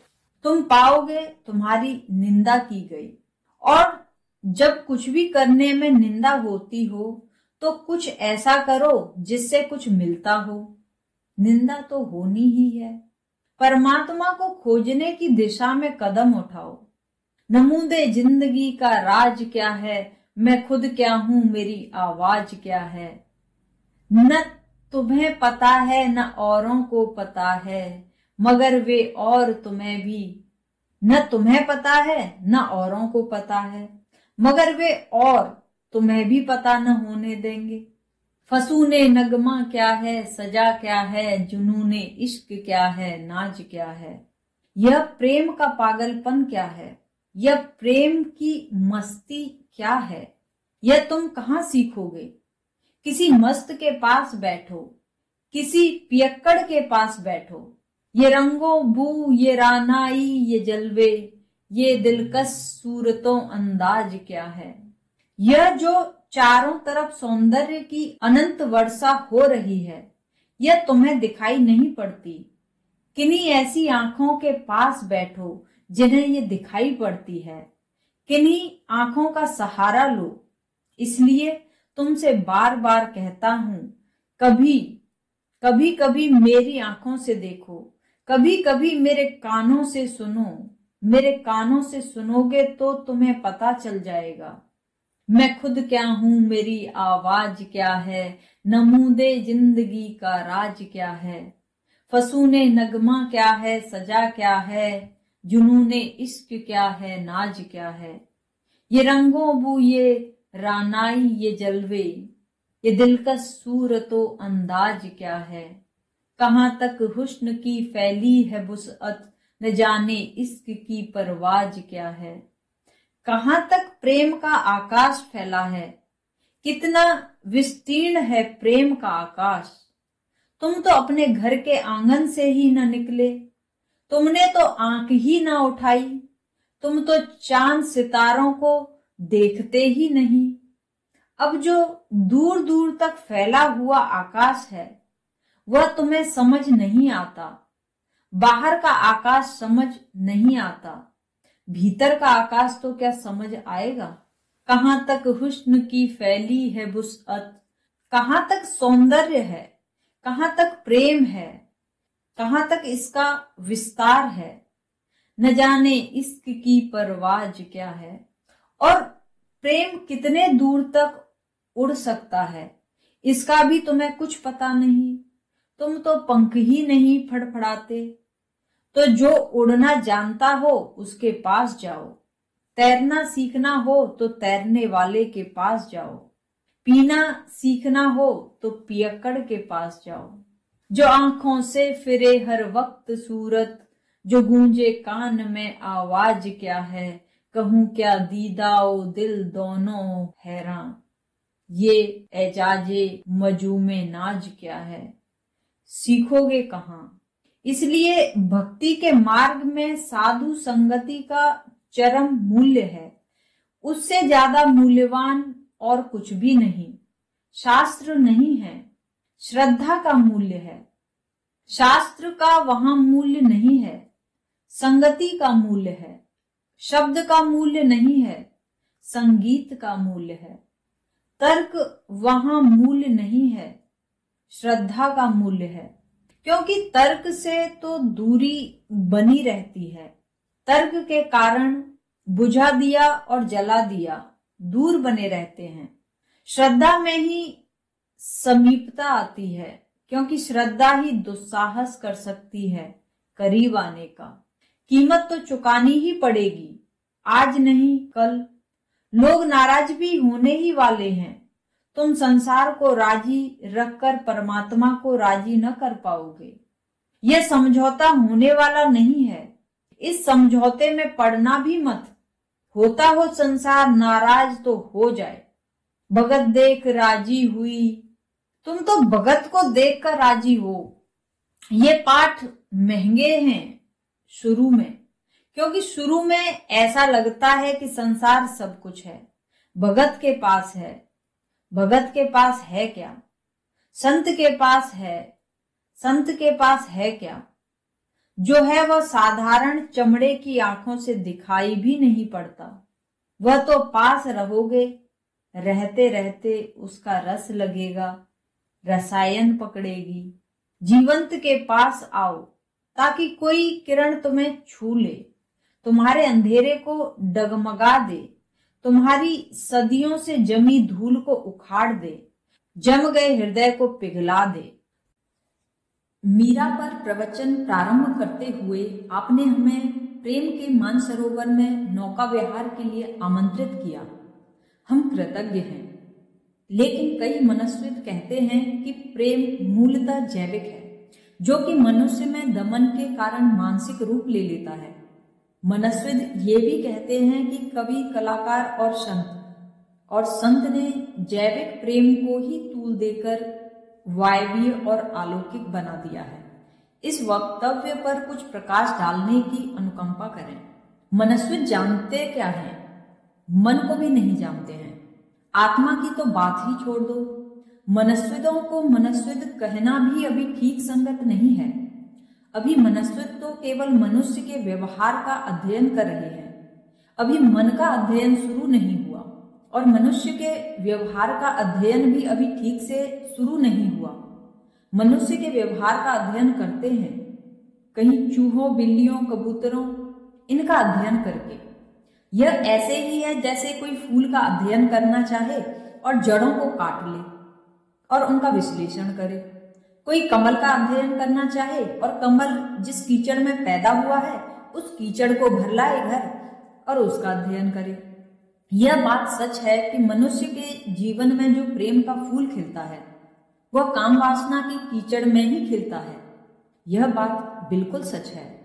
तुम पाओगे तुम्हारी निंदा की गई। और जब कुछ भी करने में निंदा होती हो तो कुछ ऐसा करो जिससे कुछ मिलता हो। निंदा तो होनी ही है। परमात्मा को खोजने की दिशा में कदम उठाओ। नमूदे जिंदगी का राज क्या है, मैं खुद क्या हूं, मेरी आवाज क्या है। न तुम्हें पता है न औरों को पता है, मगर वे और तुम्हें भी। न तुम्हें पता है न औरों को पता है, मगर वे और तुम्हें भी पता न होने देंगे। फसूने नगमा क्या है, सजा क्या है, जुनूने इश्क क्या है, नाज क्या है। यह प्रेम का पागलपन क्या है, यह प्रेम की मस्ती क्या है, यह तुम कहां सीखोगे। किसी मस्त के पास बैठो, किसी पियक्कड़ के पास बैठो। ये रंगो बू, ये रानाई, ये जलवे, ये दिलकश सूरतों अंदाज क्या है। यह जो चारों तरफ सौंदर्य की अनंत वर्षा हो रही है, यह तुम्हें दिखाई नहीं पड़ती। किन्हीं ऐसी आंखों के पास बैठो जिन्हें ये दिखाई पड़ती है। किन्हीं आंखों का सहारा लो। इसलिए तुमसे बार बार कहता हूं, कभी कभी कभी मेरी आंखों से देखो, कभी कभी मेरे कानों से सुनो। मेरे कानों से सुनोगे तो तुम्हें पता चल जाएगा मैं खुद क्या हूं, मेरी आवाज क्या है, नमूदे जिंदगी का राज क्या है। फसूने नगमा क्या है, सजा क्या है, जुनूने इश्क क्या है, नाज क्या है। ये रंगों बू, ये रानाई, ये जलवे, ये दिलकश सूरतो अंदाज क्या है। कहां तक हुस्न की फैली है वुसअत, न जाने इश्क की परवाज क्या है। कहां तक प्रेम का आकाश फैला है, कितना विस्तीर्ण है प्रेम का आकाश। तुम तो अपने घर के आंगन से ही न निकले, तुमने तो आंख ही न उठाई, तुम तो चांद सितारों को देखते ही नहीं। अब जो दूर दूर तक फैला हुआ आकाश है वह तुम्हें समझ नहीं आता। बाहर का आकाश समझ नहीं आता, भीतर का आकाश तो क्या समझ आएगा। कहां तक हुस्न की फैली है वुसअत, कहां तक सौंदर्य है, कहां तक प्रेम है, कहां तक इसका विस्तार है। न जाने इश्क की परवाज क्या है। और प्रेम कितने दूर तक उड़ सकता है, इसका भी तुम्हें कुछ पता नहीं। तुम तो पंख ही नहीं फड़फड़ाते। तो जो उड़ना जानता हो उसके पास जाओ, तैरना सीखना हो तो तैरने वाले के पास जाओ, पीना सीखना हो तो पियक्कड़ के पास जाओ। जो आंखों से फिरे हर वक्त सूरत, जो गूंजे कान में आवाज क्या है। कहूं क्या दीदाओ दिल दोनों हैरान, ये एजाजे मजूमे नाज क्या है। सीखोगे कहां। इसलिए भक्ति के मार्ग में साधु संगति का चरम मूल्य है। उससे ज्यादा मूल्यवान और कुछ भी नहीं। शास्त्र नहीं है, श्रद्धा का मूल्य है। शास्त्र का वहां मूल्य नहीं है, संगति का मूल्य है। शब्द का मूल्य नहीं है, संगीत का मूल्य है। तर्क वहां मूल्य नहीं है, श्रद्धा का मूल्य है। क्योंकि तर्क से तो दूरी बनी रहती है। तर्क के कारण बुझा दिया और जला दिया दूर बने रहते हैं। श्रद्धा में ही समीपता आती है, क्योंकि श्रद्धा ही दुस्साहस कर सकती है करीब आने का। कीमत तो चुकानी ही पड़ेगी, आज नहीं कल। लोग नाराज भी होने ही वाले हैं। तुम संसार को राजी रखकर परमात्मा को राजी न कर पाओगे। यह समझौता होने वाला नहीं है। इस समझौते में पड़ना भी मत। होता हो संसार नाराज तो हो जाए। भगत देख राजी हुई, तुम तो भगत को देखकर राजी हो। ये पाठ महंगे हैं शुरू में, क्योंकि शुरू में ऐसा लगता है कि संसार सब कुछ है, भगत के पास है। भगत के पास है क्या? संत के पास है। संत के पास है क्या? जो है वह साधारण चमड़े की आंखों से दिखाई भी नहीं पड़ता। वह तो पास रहोगे, रहते रहते उसका रस लगेगा, रसायन पकड़ेगी। जीवंत के पास आओ, ताकि कोई किरण तुम्हें छू ले, तुम्हारे अंधेरे को डगमगा दे, तुम्हारी सदियों से जमी धूल को उखाड़ दे, जम गए हृदय को पिघला दे। मीरा पर प्रवचन प्रारंभ करते हुए आपने हमें प्रेम के मानसरोवर में नौका विहार के लिए आमंत्रित किया। हम कृतज्ञ हैं। लेकिन कई मनस्विद कहते हैं कि प्रेम मूलतः जैविक है, जो कि मनुष्य में दमन के कारण मानसिक रूप ले लेता है। मनस्विद ये भी कहते हैं कि कवि, कलाकार और संत ने जैविक प्रेम को ही तूल देकर वायवीय और अलौकिक बना दिया है। इस वक्तव्य पर कुछ प्रकाश डालने की अनुकंपा करें। मनस्विद जानते क्या हैं? मन को भी नहीं जानते हैं। आत्मा की तो बात ही छोड़ दो। मनस्विदों को मनस्विद कहना भी अभी ठीक संगत नहीं है। अभी मनस्विद तो केवल मनुष्य के व्यवहार का अध्ययन कर रहे हैं। अभी मन का अध्ययन शुरू नहीं हुआ, और मनुष्य के व्यवहार का अध्ययन भी अभी ठीक से शुरू नहीं हुआ। मनुष्य के व्यवहार का अध्ययन करते हैं, कहीं चूहों, बिल्लियों, कबूतरों, इनका अध्ययन करके। यह ऐसे ही है जैसे कोई फूल का अध्ययन करना चाहे और जड़ों को काट ले और उनका विश्लेषण करे। कोई कमल का अध्ययन करना चाहे और कमल जिस कीचड़ में पैदा हुआ है उस कीचड़ को भर लाए घर और उसका अध्ययन करे। यह बात सच है कि मनुष्य के जीवन में जो प्रेम का फूल खिलता है वह काम वासना की कीचड़ में ही खिलता है। यह बात बिल्कुल सच है।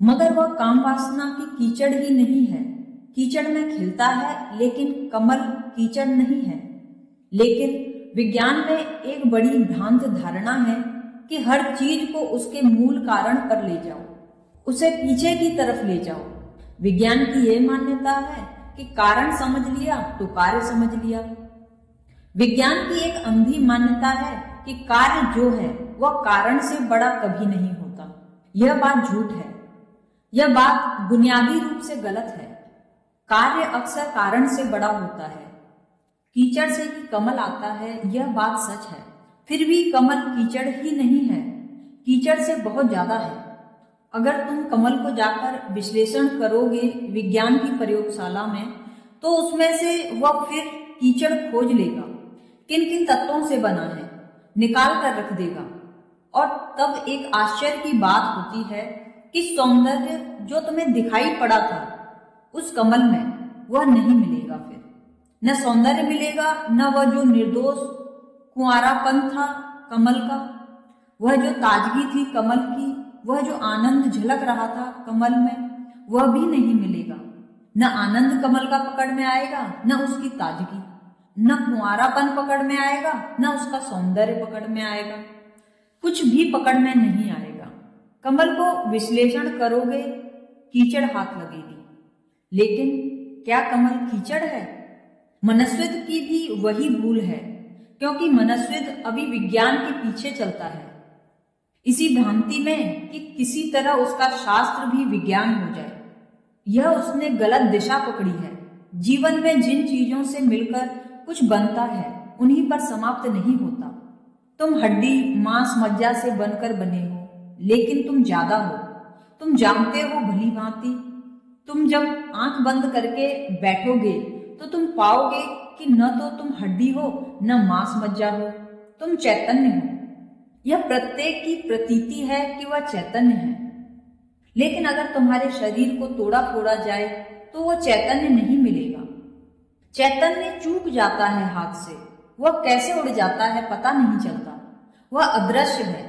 मगर वह काम वासना की कीचड़ ही नहीं है। कीचड़ में खिलता है, लेकिन कमल कीचड़ नहीं है। लेकिन विज्ञान में एक बड़ी भ्रांत धारणा है कि हर चीज को उसके मूल कारण पर ले जाओ, उसे पीछे की तरफ ले जाओ। विज्ञान की यह मान्यता है कि कारण समझ लिया तो कार्य समझ लिया। विज्ञान की एक अंधी मान्यता है कि कार्य जो है वह कारण से बड़ा कभी नहीं होता। यह बात झूठ है। यह बात बुनियादी रूप से गलत है। कार्य अक्सर कारण से बड़ा होता है। कीचड़ से ही कमल आता है, यह बात सच है। फिर भी कमल कीचड़ ही नहीं है, कीचड़ से बहुत ज्यादा है। अगर तुम कमल को जाकर विश्लेषण करोगे विज्ञान की प्रयोगशाला में, तो उसमें से वह फिर कीचड़ खोज लेगा, किन किन तत्वों से बना है, निकाल कर रख देगा। और तब एक आश्चर्य की बात होती है कि सौंदर्य जो तुम्हें दिखाई पड़ा था उस कमल में, वह नहीं मिलेगा। फिर न सौंदर्य मिलेगा, न वह जो निर्दोष कुंवारापन था कमल का, वह जो ताजगी थी कमल की, वह जो आनंद झलक रहा था कमल में, वह भी नहीं मिलेगा। न आनंद कमल का पकड़ में आएगा, न उसकी ताजगी, न कुंवारापन पकड़ में आएगा, न उसका सौंदर्य पकड़ में आएगा। कुछ भी पकड़ में नहीं आएगा। कमल को विश्लेषण करोगे, कीचड़ हाथ लगेगी। लेकिन क्या कमल कीचड़ है? मनस्विद की भी वही भूल है, क्योंकि मनस्विद अभी विज्ञान के पीछे चलता है, इसी भ्रांति में कि किसी तरह उसका शास्त्र भी विज्ञान हो जाए। यह उसने गलत दिशा पकड़ी है। जीवन में जिन चीजों से मिलकर कुछ बनता है उन्हीं पर समाप्त नहीं होता। तुम हड्डी मांस मज्जा से बनकर बने हो, लेकिन तुम ज्यादा हो। तुम जानते हो भली भांति। तुम जब आंख बंद करके बैठोगे तो तुम पाओगे कि न तो तुम हड्डी हो न मांस मज्जा हो, तुम चैतन्य हो। यह प्रत्येक की प्रतीति है कि वह चैतन्य है, लेकिन अगर तुम्हारे शरीर को तोड़ा फोड़ा जाए तो वह चैतन्य नहीं मिलेगा। चैतन्य चूक जाता है हाथ से, वह कैसे उड़ जाता है पता नहीं चलता। वह अदृश्य है,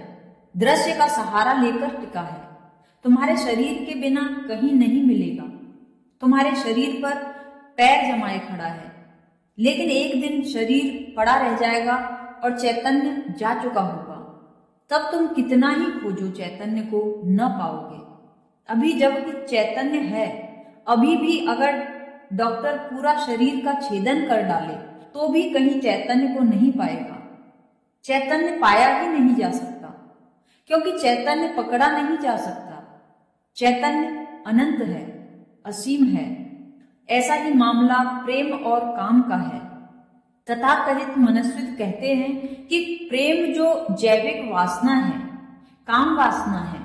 दृश्य का सहारा लेकर टिका है। तुम्हारे शरीर के बिना कहीं नहीं मिलेगा। तुम्हारे शरीर पर पैर जमाए खड़ा है, लेकिन एक दिन शरीर पड़ा रह जाएगा और चैतन्य जा चुका होगा। तब तुम कितना ही खोजो चैतन्य को न पाओगे। अभी जबकि चैतन्य है, अभी भी अगर डॉक्टर पूरा शरीर का छेदन कर डाले तो भी कहीं चैतन्य को नहीं पाएगा। चैतन्य पाया ही नहीं जा सकता, क्योंकि चैतन्य पकड़ा नहीं जा सकता। चैतन्य अनंत है, असीम है। ऐसा ही मामला प्रेम और काम का है। तथाकथित मनस्विद कहते हैं कि प्रेम जो जैविक वासना है, काम वासना है।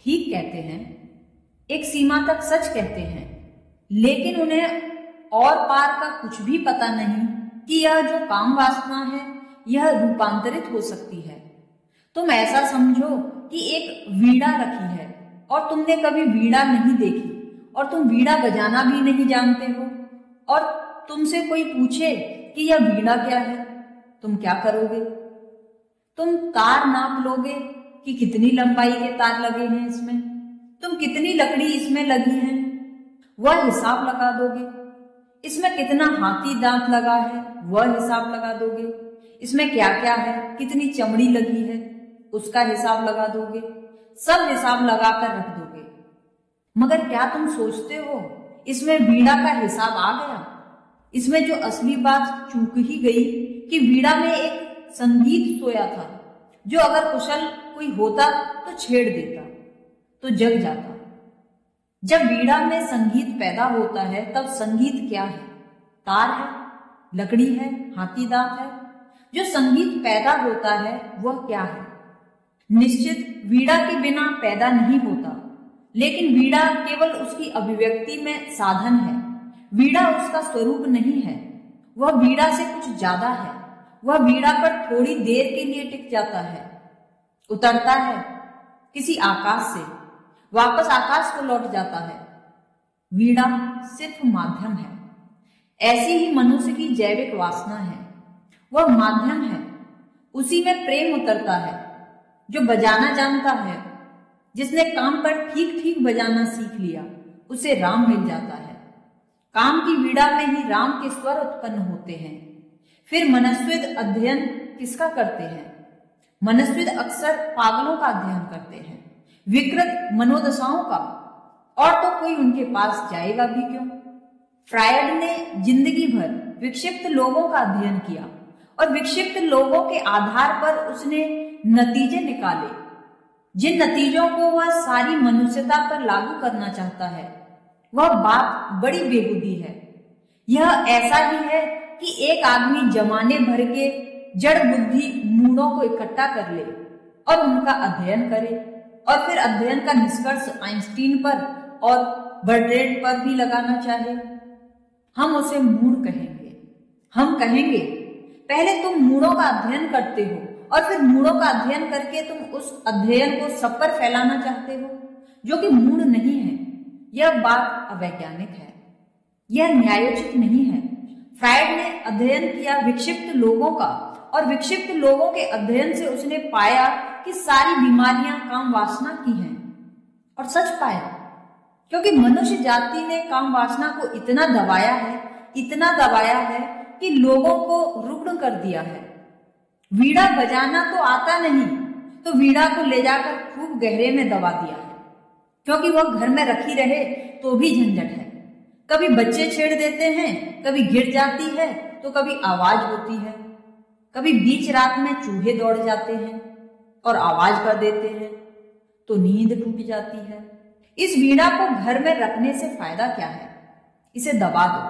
ठीक कहते हैं, एक सीमा तक सच कहते हैं, लेकिन उन्हें और पार का कुछ भी पता नहीं कि यह जो काम वासना है यह रूपांतरित हो सकती है। तुम ऐसा समझो कि एक वीणा रखी है और तुमने कभी वीणा नहीं देखी और तुम वीणा बजाना भी नहीं जानते हो, और तुमसे कोई पूछे कि यह वीणा क्या है, तुम क्या करोगे? तुम तार नाप लोगे कि कितनी लंबाई के तार लगे हैं इसमें, तुम कितनी लकड़ी इसमें लगी है, वह हिसाब लगा दोगे। इसमें कितना हाथी दांत लगा है वह हिसाब लगा दोगे। इसमें क्या क्या है, कितनी चमड़ी लगी है, उसका हिसाब लगा दोगे। सब हिसाब लगाकर रख दोगे। मगर क्या तुम सोचते हो इसमें वीणा का हिसाब आ गया? इसमें जो असली बात चूक ही गई कि वीणा में एक संगीत सोया था, जो अगर कुशल कोई होता तो छेड़ देता, तो जग जाता। जब वीणा में संगीत पैदा होता है तब संगीत क्या है? तार है, लकड़ी है, हाथी दांत है। जो संगीत पैदा होता है वह क्या है? निश्चित वीणा के बिना पैदा नहीं होता, लेकिन वीणा केवल उसकी अभिव्यक्ति में साधन है। वीणा उसका स्वरूप नहीं है, वह वीणा से कुछ ज्यादा है। वह वीणा पर थोड़ी देर के लिए टिक जाता है, उतरता है किसी आकाश से, वापस आकाश को लौट जाता है। वीणा सिर्फ माध्यम है। ऐसी ही मनुष्य की जैविक वासना है, वह माध्यम है। उसी में प्रेम उतरता है। जो बजाना जानता है, जिसने काम पर ठीक ठीक बजाना सीख लिया, उसे राम मिल जाता है। काम की वीणा में ही राम के स्वर उत्पन्न होते हैं। फिर मनस्विद अध्ययन किसका करते हैं? मनस्विद अक्सर पागलों का अध्ययन करते हैं, विकृत मनोदशाओं का, और तो कोई उनके पास जाएगा भी क्यों? फ्रायड ने जिंदगी भर विक्षिप्त लोगों का अध्ययन किया और विक्षिप्त लोगों के आधार पर उसने नतीजे निकाले, जिन नतीजों को वह सारी मनुष्यता पर लागू करना चाहता है। वह बात बड़ी बेबुदी है। यह ऐसा ही है कि एक आदमी जमाने भर के जड़ बुद्धि मूढ़ों को इकट्ठा कर ले और उनका अध्ययन करे, और फिर अध्ययन का निष्कर्ष आइंस्टीन पर और बर्ट्रैंड पर भी लगाना चाहे। हम उसे मूढ़ कहेंगे। हम कहेंगे, पहले तुम मूढ़ों का अध्ययन करते हो और फिर मूढ़ों का अध्ययन करके तुम उस अध्ययन को सब पर फैलाना चाहते हो, जो कि मूढ़ नहीं है। यह बात अवैज्ञानिक है, यह न्यायोचित नहीं है। फ्रायड ने अध्ययन किया विक्षिप्त लोगों का, और विक्षिप्त लोगों के अध्ययन से उसने पाया कि सारी बीमारियां काम वासना की हैं, और सच पाया, क्योंकि मनुष्य जाति ने काम वासना को इतना दबाया है, इतना दबाया है कि लोगों को रुग्ण कर दिया है। वीणा बजाना तो आता नहीं, तो वीणा को ले जाकर खूब गहरे में दबा दिया है, क्योंकि वह घर में रखी रहे तो भी झंझट है। कभी बच्चे छेड़ देते हैं, कभी गिर जाती है तो कभी आवाज होती है, कभी बीच रात में चूहे दौड़ जाते हैं और आवाज कर देते हैं तो नींद टूट जाती है। इस वीणा को घर में रखने से फायदा क्या है? इसे दबा दो,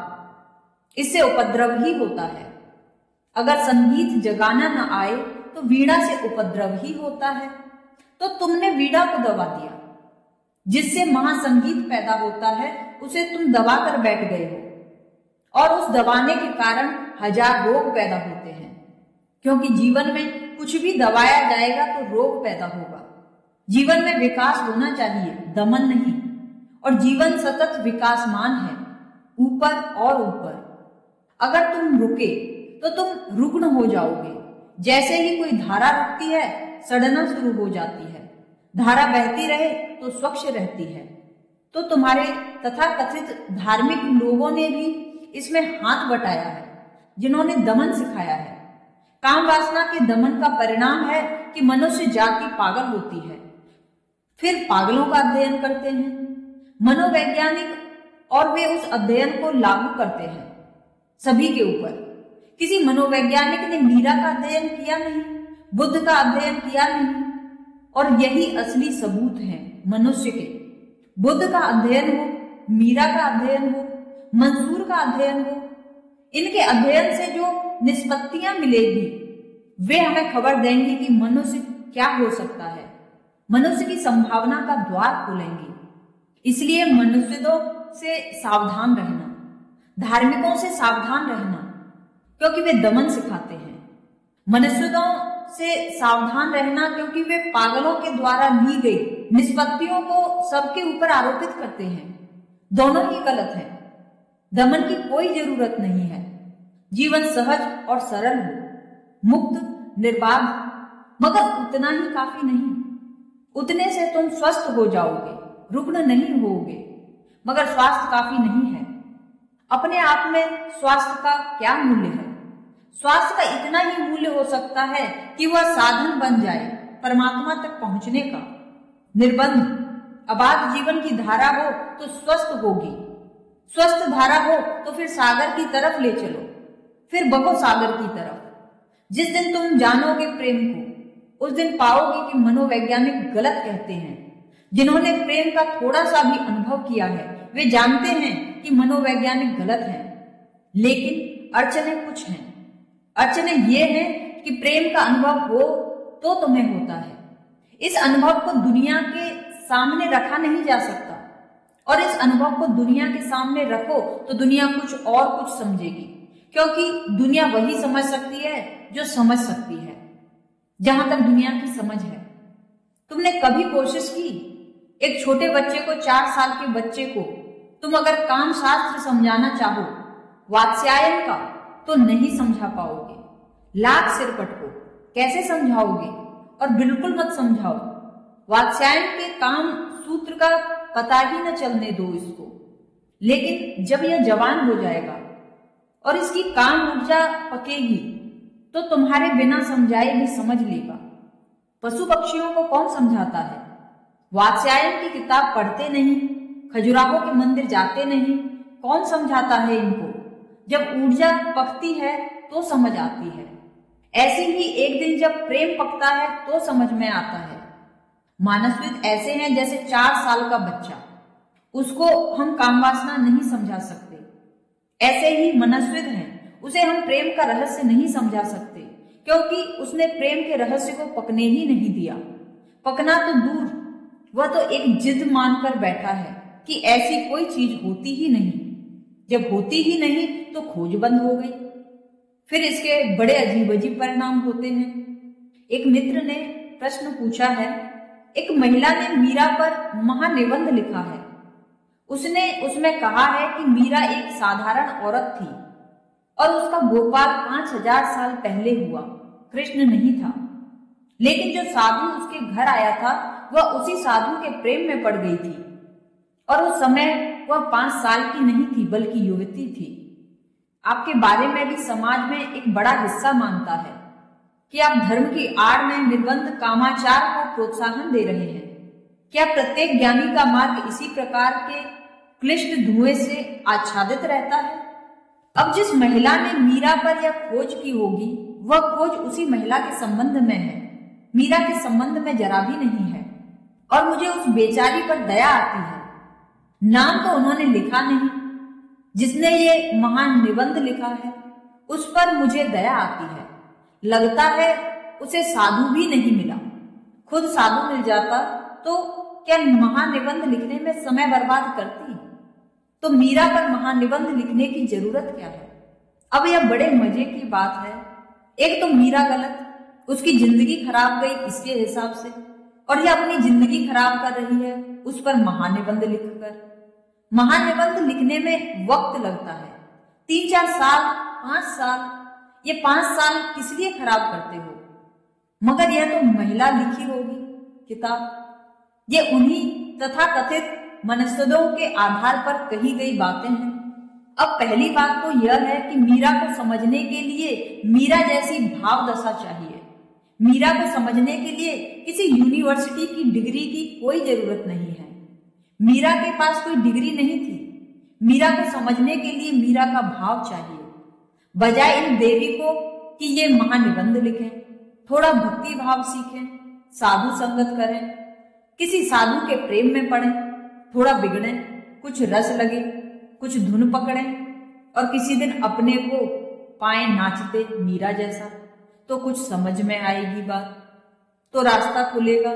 इससे उपद्रव ही होता है। अगर संगीत जगाना न आए तो वीणा से उपद्रव ही होता है। तो तुमने वीणा को दबा दिया, जिससे महासंगीत पैदा होता है उसे तुम दबा कर बैठ गए हो और उस दबाने के कारण हजार रोग पैदा होते हैं, क्योंकि जीवन में कुछ भी दबाया जाएगा तो रोग पैदा होगा। जीवन में विकास होना चाहिए, दमन नहीं। और जीवन सतत विकासमान है, ऊपर और ऊपर। अगर तुम रुके तो तुम रुग्ण हो जाओगे। जैसे ही कोई धारा रुकती है, सड़ना शुरू हो जाती है। धारा बहती रहे तो स्वच्छ रहती है। तो तुम्हारे तथाकथित धार्मिक लोगों ने भी इसमें हाथ बटाया है, जिन्होंने दमन सिखाया है। काम वासना के दमन का परिणाम है कि मनुष्य जाति पागल होती है। फिर पागलों का अध्ययन करते हैं मनोवैज्ञानिक, और वे उस अध्ययन को लागू करते हैं सभी के ऊपर। किसी मनोवैज्ञानिक ने मीरा का अध्ययन किया नहीं, बुद्ध का अध्ययन किया नहीं, और यही असली सबूत है मनुष्य के। बुद्ध का अध्ययन हो, मीरा का अध्ययन हो, मंसूर का अध्ययन हो, इनके अध्ययन से जो निष्पत्तियां मिलेगी वे हमें खबर देंगी कि मनुष्य क्या हो सकता है, मनुष्य की संभावना का द्वार खोलेंगी। इसलिए मनुष्यों से सावधान रहना, धार्मिकों से सावधान रहना, क्योंकि वे दमन सिखाते हैं। मनुष्यों से सावधान रहना, क्योंकि वे पागलों के द्वारा ली गई निष्पत्तियों को सबके ऊपर आरोपित करते हैं। दोनों ही गलत है। दमन की कोई जरूरत नहीं है। जीवन सहज और सरल हो, मुक्त, निर्बाध, मगर उतना ही काफी नहीं। उतने से तुम स्वस्थ हो जाओगे, रुग्ण नहीं होगे। मगर स्वास्थ्य काफी नहीं है। अपने आप में स्वास्थ्य का क्या मूल्य है? स्वास्थ्य का इतना ही मूल्य हो सकता है कि वह साधन बन जाए परमात्मा तक पहुंचने का। निर्बंध, अबाध जीवन की धारा हो तो स्वस्थ होगी। स्वस्थ धारा हो तो फिर सागर की तरफ ले चलो, फिर बहो सागर की तरफ। जिस दिन तुम जानोगे प्रेम को, उस दिन पाओगे कि मनोवैज्ञानिक गलत कहते हैं। जिन्होंने प्रेम का थोड़ा सा भी अनुभव किया है वे जानते हैं कि मनोवैज्ञानिक गलत हैं। लेकिन अड़चनें कुछ हैं। अड़चनें ये हैं कि प्रेम का अनुभव हो तो तुम्हें होता है। इस अनुभव को दुनिया के सामने रखा नहीं जा सकता, और इस अनुभव को दुनिया के सामने रखो तो दुनिया कुछ और कुछ समझेगी, क्योंकि दुनिया वही समझ सकती है जो समझ सकती है, जहां तक दुनिया की समझ है। तुमने कभी कोशिश की? एक छोटे बच्चे को, 4 साल के बच्चे को तुम अगर काम शास्त्र समझाना चाहो, वात्स्यायन का, तो नहीं समझा पाओगे। लाख सिर पटको, कैसे समझाओगे? और बिल्कुल मत समझाओ। वात्स्यायन के काम सूत्र का पता ही न चलने दो इसको। लेकिन जब यह जवान हो जाएगा और इसकी काम ऊर्जा पकेगी तो तुम्हारे बिना समझाए भी समझ लेगा। पशु पक्षियों को कौन समझाता है? वात्स्यायन की किताब पढ़ते नहीं, खजुराहो के मंदिर जाते नहीं, कौन समझाता है इनको? जब ऊर्जा पकती है तो समझ आती है। ऐसे ही एक दिन जब प्रेम पकता है तो समझ में आता है। मानसविद ऐसे हैं जैसे 4 साल का बच्चा, उसको हम कामवासना नहीं समझा सकते। ऐसे ही मनस्विद हैं, उसे हम प्रेम का रहस्य नहीं समझा सकते, क्योंकि उसने प्रेम के रहस्य को पकने ही नहीं दिया। पकना तो दूर, वह तो एक जिद मानकर बैठा है कि ऐसी कोई चीज होती ही नहीं। जब होती ही नहीं तो खोज बंद हो गई। फिर इसके बड़े अजीब अजीब परिणाम होते हैं। एक मित्र ने प्रश्न पूछा है, एक महिला ने मीरा पर महानिबंध लिखा है। उसने उसमें कहा है कि मीरा एक साधारण औरत थी और उसका गोपाल 5000 साल पहले हुआ, कृष्ण नहीं था। लेकिन जो साधु उसके घर आया था वह उसी साधु के प्रेम में पड़ गई थी, और उस समय वह 5 साल की नहीं थी बल्कि युवती थी। आपके बारे में भी समाज में एक बड़ा हिस्सा मानता है कि आप धर्म की आड़ में निर्बंध कामाचार को प्रोत्साहन दे रहे हैं। क्या प्रत्येक ज्ञानी का मार्ग इसी प्रकार के क्लिष्ट धुएं से आच्छादित रहता है। अब जिस महिला ने मीरा पर यह खोज की होगी, वह खोज उसी महिला के संबंध में है, मीरा के संबंध में जरा भी नहीं है। और मुझे उस बेचारी पर दया आती है। नाम तो उन्होंने लिखा नहीं, जिसने ये महान निबंध लिखा है उस पर मुझे दया आती है। लगता है उसे साधु भी नहीं मिला। खुद साधु मिल जाता तो क्या महानिबंध लिखने में समय बर्बाद करती? तो मीरा पर महानिबंध लिखने की जरूरत क्या है? अब यह बड़े मजे की बात है। एक तो मीरा गलत, उसकी जिंदगी खराब गई इसके हिसाब से, और यह अपनी जिंदगी खराब कर रही है उस पर महानिबंध लिखकर। महानिबंध लिखने में वक्त लगता है, 3-4 साल, 5 साल। ये 5 साल किस लिए खराब करते हो? मगर यह तो महिला लिखी होगी किताब। ये उन्हीं तथाकथित मनस्तुतियों के आधार पर कही गई बातें हैं। अब पहली बात तो यह है कि मीरा को समझने के लिए मीरा जैसी भाव दशा चाहिए। मीरा को समझने के लिए किसी यूनिवर्सिटी की डिग्री की कोई जरूरत नहीं है। मीरा के पास कोई डिग्री नहीं थी। मीरा को समझने के लिए मीरा का भाव चाहिए। बजाय इन देवी को कि ये महानिबंध लिखें, थोड़ा भक्ति भाव सीखें, साधु संगत करें, किसी साधु के प्रेम में पड़ें, थोड़ा बिगड़ें, कुछ रस लगे, कुछ धुन पकड़ें, और किसी दिन अपने को पाए नाचते मीरा जैसा, तो कुछ समझ में आएगी बात, तो रास्ता खुलेगा।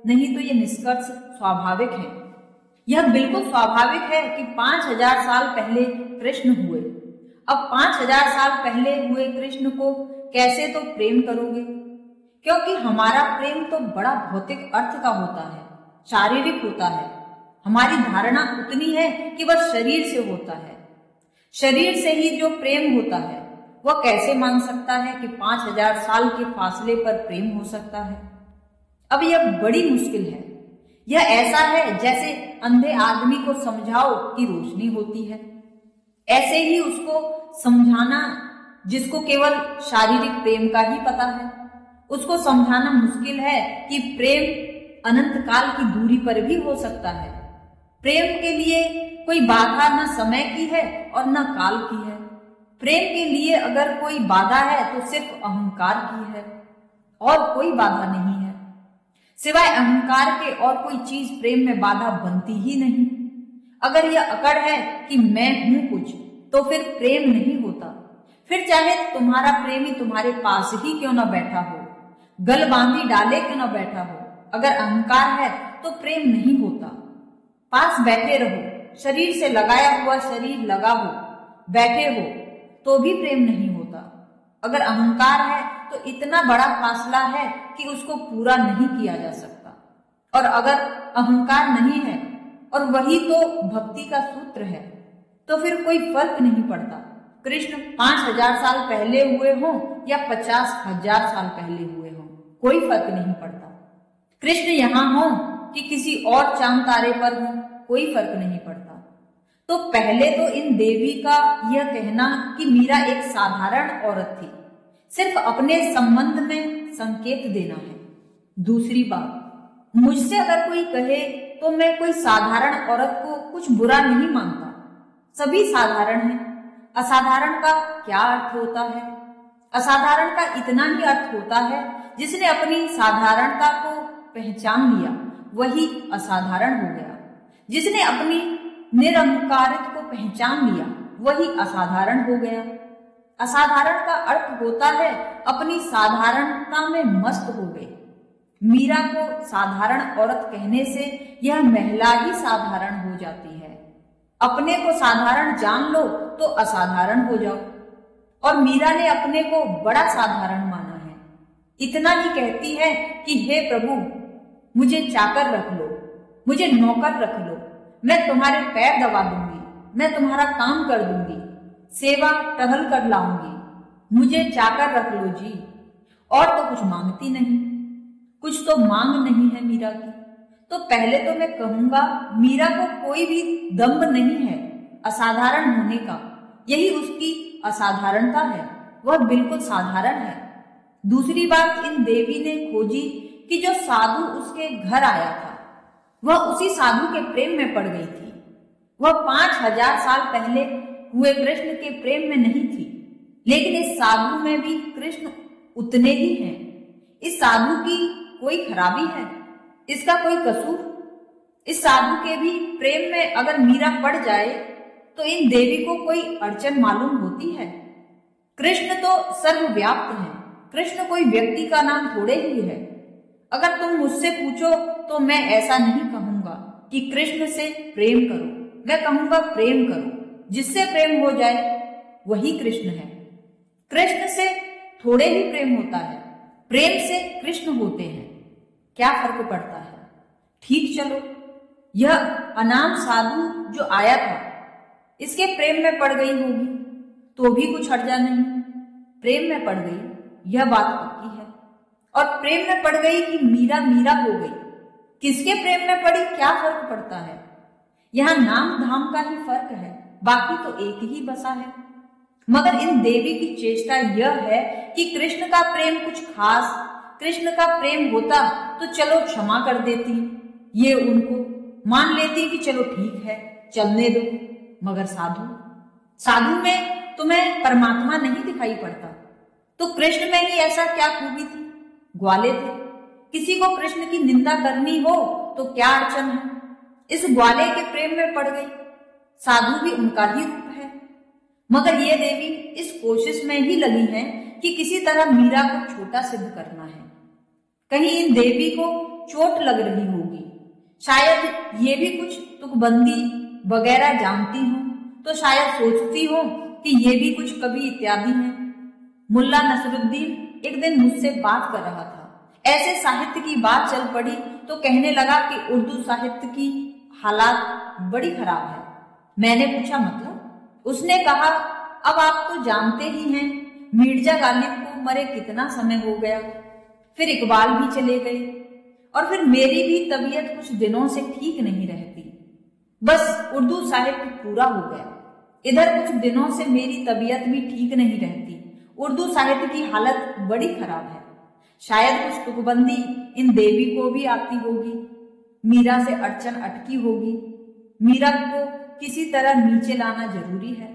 नहीं तो ये निष्कर्ष स्वाभाविक है। यह बिल्कुल स्वाभाविक है कि 5000 साल पहले कृष्ण हुए। अब 5000 साल पहले हुए कृष्ण को कैसे तो प्रेम करोगे? क्योंकि हमारा प्रेम तो बड़ा भौतिक अर्थ का होता है, शारीरिक होता है। हमारी धारणा उतनी है कि वह शरीर से होता है। शरीर से ही जो प्रेम होता है वह कैसे मान सकता है कि 5000 साल के फासले पर प्रेम हो सकता है? अब यह बड़ी मुश्किल है। यह ऐसा है जैसे अंधे आदमी को समझाओ कि रोशनी होती है। ऐसे ही उसको समझाना जिसको केवल शारीरिक प्रेम का ही पता है, उसको समझाना मुश्किल है कि प्रेम अनंत काल की दूरी पर भी हो सकता है। प्रेम के लिए कोई बाधा न समय की है और न काल की है। प्रेम के लिए अगर कोई बाधा है तो सिर्फ अहंकार की है, और कोई बाधा नहीं है। सिवाय अहंकार के और कोई चीज प्रेम में बाधा बनती ही नहीं। अगर यह अकड़ है कि मैं हूं कुछ, तो फिर प्रेम नहीं होता। फिर चाहे तुम्हारा प्रेमी तुम्हारे पास ही क्यों न बैठा हो, गल बांधी डाले क्यों न बैठा हो, अगर अहंकार है तो प्रेम नहीं होता। पास बैठे रहो, शरीर से लगाया हुआ शरीर लगा हो, बैठे हो, तो भी प्रेम नहीं होता। अगर अहंकार है तो इतना बड़ा फासला है कि उसको पूरा नहीं किया जा सकता। और अगर अहंकार नहीं है और वही तो भक्ति का सूत्र है, तो फिर कोई फर्क नहीं पड़ता कृष्ण 5000 साल पहले हुए हों या 50,000 साल पहले हुए हों, कोई फर्क नहीं पड़ता। कृष्ण यहाँ हो कि किसी और चांद तारे पर हो, कोई फर्क नहीं पड़ता। तो पहले तो इन देवी का यह कहना कि मीरा एक साधारण औरत थी, सिर्फ अपने संबंध में संकेत देना है। दूसरी बात, मुझसे अगर कोई कहे तो मैं कोई साधारण औरत को कुछ बुरा नहीं मानता। सभी साधारण हैं। असाधारण का क्या अर्थ होता है? असाधारण का इतना ही अर्थ होता है जिसने अपनी साधारणता को पहचान लिया वही असाधारण हो गया। जिसने अपनी निरहंकारित को पहचान लिया वही असाधारण हो गया। असाधारण का अर्थ होता है अपनी साधारणता में मस्त हो गई। मीरा को साधारण औरत कहने से यह महिला ही साधारण हो जाती है। अपने को साधारण जान लो तो असाधारण हो जाओ। और मीरा ने अपने को बड़ा साधारण माना है। इतना ही कहती है कि हे प्रभु, मुझे चाकर रख लो, मुझे नौकर रख लो, मैं तुम्हारे पैर दबा दूंगी, मैं तुम्हारा काम कर दूंगी, सेवा टहल कर लाऊंगी, मुझे चाकर रख लो जी। और तो कुछ मांगती नहीं। कुछ तो मांग नहीं है मीरा की। तो पहले तो मैं कहूंगा मीरा को कोई भी दम्भ नहीं है असाधारण होने का। यही उसकी असाधारणता है, वह बिल्कुल साधारण है। दूसरी बात, इन देवी ने खोजी कि जो साधु उसके घर आया था वह उसी साधु के प्रेम में पड़ गई थी। वह 5000 साल पहले हुए कृष्ण के प्रेम में नहीं थी, लेकिन इस साधु में भी कृष्ण उतने ही हैं। इस साधु की कोई खराबी है? इसका कोई कसूर? इस साधु के भी प्रेम में अगर मीरा पड़ जाए तो इन देवी को कोई अड़चन मालूम होती है? कृष्ण तो सर्वव्याप्त है। कृष्ण कोई व्यक्ति का नाम थोड़े ही है। अगर तुम मुझसे पूछो तो मैं ऐसा नहीं कहूंगा कि कृष्ण से प्रेम करो, मैं कहूंगा प्रेम करो। जिससे प्रेम हो जाए वही कृष्ण है। कृष्ण से थोड़े ही प्रेम होता है, प्रेम से कृष्ण होते हैं। क्या फर्क पड़ता है? ठीक, चलो, यह अनाम साधु जो आया था इसके प्रेम में पड़ गई होगी तो भी कुछ हर्जा नहीं। प्रेम में पड़ गई यह बात पक्की है। और प्रेम में पड़ गई कि मीरा मीरा हो गई। किसके प्रेम में पड़ी क्या फर्क पड़ता है? यहाँ नाम धाम का ही फर्क है, बाकी तो एक ही बसा है। मगर इन देवी की चेष्टा यह है कि कृष्ण का प्रेम कुछ खास, कृष्ण का प्रेम होता तो चलो क्षमा कर देती, ये उनको मान लेती कि चलो ठीक है चलने दो। मगर साधु में तुम्हें परमात्मा नहीं दिखाई पड़ता, तो कृष्ण में ही ऐसा क्या खूबी थी? ग्वाले थे। किसी को कृष्ण की निंदा करनी हो तो क्या अड़चन है? इस ग्वाले के प्रेम में पड़ गई। साधु भी उनका ही रूप है। मगर ये देवी इस कोशिश में ही लगी है कि किसी तरह मीरा को छोटा सिद्ध करना है। कहीं इन देवी को चोट लग रही होगी, शायद ये भी कुछ तुकबंदी वगैरह जानती हो, तो शायद सोचती हो कि ये भी कुछ कवि इत्यादि हैं। मुल्ला नसरुद्दीन एक दिन मुझसे बात कर रहा था। ऐसे साहित्य की बात चल पड़ी तो कहने लगा कि उर्दू साहित्य की हालात बड़ी खराब है। मैंने पूछा मतलब? उसने कहा अब आप तो जानते ही हैं, मिर्जा गालिब को मरे कितना समय हो गया, फिर इकबाल भी चले गए, और फिर मेरी भी तबीयत कुछ दिनों से ठीक नहीं रहती। बस उर्दू साहित्य पूरा हो गया। इधर कुछ दिनों से मेरी तबीयत भी ठीक नहीं रहती। उर्दू साहित्य की हालत बड़ी खराब है। शायद कुछ तुकबंदी इन देवी को भी आती होगी। मीरा से अड़चन अटकी होगी। मीरा को किसी तरह नीचे लाना जरूरी है।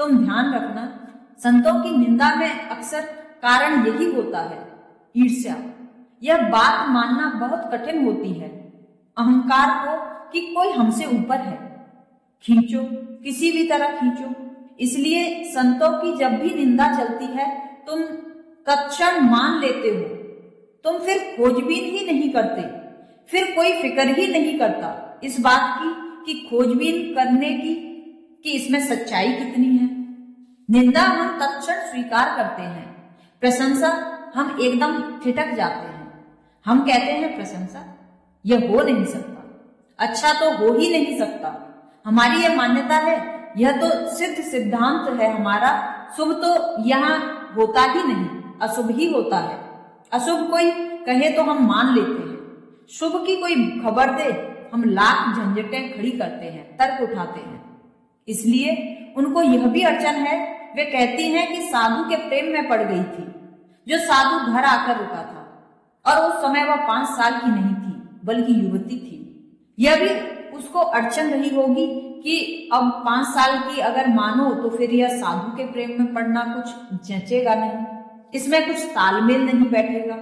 तुम ध्यान रखना, संतों की निंदा में अक्सर कारण यही होता है, ईर्ष्या। यह बात मानना बहुत कठिन होती है, अहंकार को कि कोई हमसे ऊपर है। खींचो, किसी भी तरह खींचो। इसलिए संतों की जब भी निंदा चलती है तुम तत्क्षण मान लेते हो। तुम फिर खोजबीन ही नहीं करते, फिर कोई फिक्र ही नहीं करता इस बात की कि खोजबीन करने की कि इसमें सच्चाई कितनी है। निंदा हम तत्क्षण स्वीकार करते हैं, प्रशंसा हम एकदम ठिठक जाते हैं। हम कहते हैं प्रशंसा यह हो नहीं सकता, अच्छा तो हो ही नहीं सकता। हमारी यह मान्यता है, यह तो सिद्ध सिद्धांत है हमारा। शुभ तो यहाँ होता ही नहीं, अशुभ ही होता है। अशुभ कोई कहे तो हम मान लेते हैं, शुभ की कोई खबर दे हम लाख झंझटें खड़ी करते हैं, तर्क उठाते हैं। इसलिए उनको यह भी अड़चन है। वे कहती हैं कि साधु के प्रेम में पड़ गई थी। जो साधु घर आकर रुका था, और उस समय वह 5 साल की नहीं थी बल्कि युवती थी। यह भी उसको अड़चन रही होगी कि अब 5 साल की अगर मानो तो फिर यह साधु के प्रेम में पड़ना कुछ जचेगा नहीं, इसमें कुछ तालमेल नहीं बैठेगा,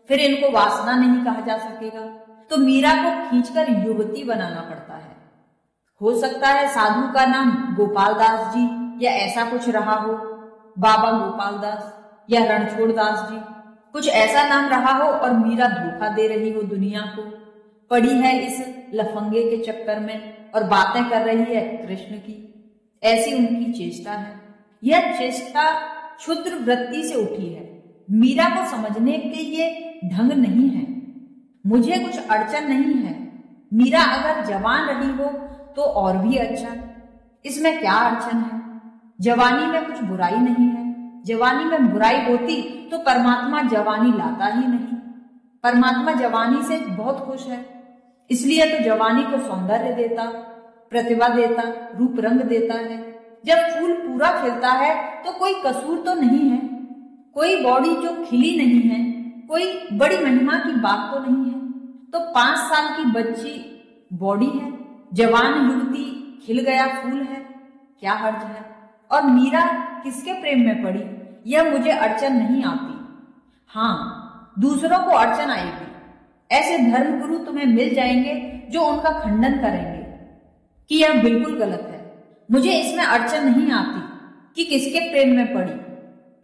फिर इनको वासना नहीं कहा जा सकेगा। तो मीरा को खींचकर युवती बनाना पड़ता है। हो सकता है साधु का नाम गोपाल दास जी या ऐसा कुछ रहा हो, बाबा गोपाल दास या रणछोड़ दास जी, कुछ ऐसा नाम रहा हो, और मीरा धोखा दे रही हो दुनिया को, पड़ी है इस लफंगे के चक्कर में और बातें कर रही है कृष्ण की। ऐसी उनकी चेष्टा है। यह चेष्टा क्षुद्र वृत्ति से उठी है। मीरा को समझने के ये ढंग नहीं है। मुझे कुछ अड़चन नहीं है। मीरा अगर जवान रही हो तो और भी अच्छा, इसमें क्या अड़चन है? जवानी में कुछ बुराई नहीं है। जवानी में बुराई होती तो परमात्मा जवानी लाता ही नहीं। परमात्मा जवानी से बहुत खुश है, इसलिए तो जवानी को सौंदर्य देता, प्रतिभा देता, रूप रंग देता है। जब फूल पूरा खिलता है तो कोई कसूर तो नहीं है, कोई बॉडी जो खिली नहीं है, कोई बड़ी महिमा की बात तो नहीं है। तो 5 साल की बच्ची बॉडी है, जवान युवती खिल गया फूल है, क्या हर्ज है। और मीरा किसके प्रेम में पड़ी, यह मुझे अड़चन नहीं आती। हाँ, दूसरों को अड़चन आएगी। ऐसे धर्मगुरु तुम्हें मिल जाएंगे जो उनका खंडन करेंगे कि यह बिल्कुल गलत है। मुझे इसमें अड़चन नहीं आती कि किसके प्रेम में पड़ी।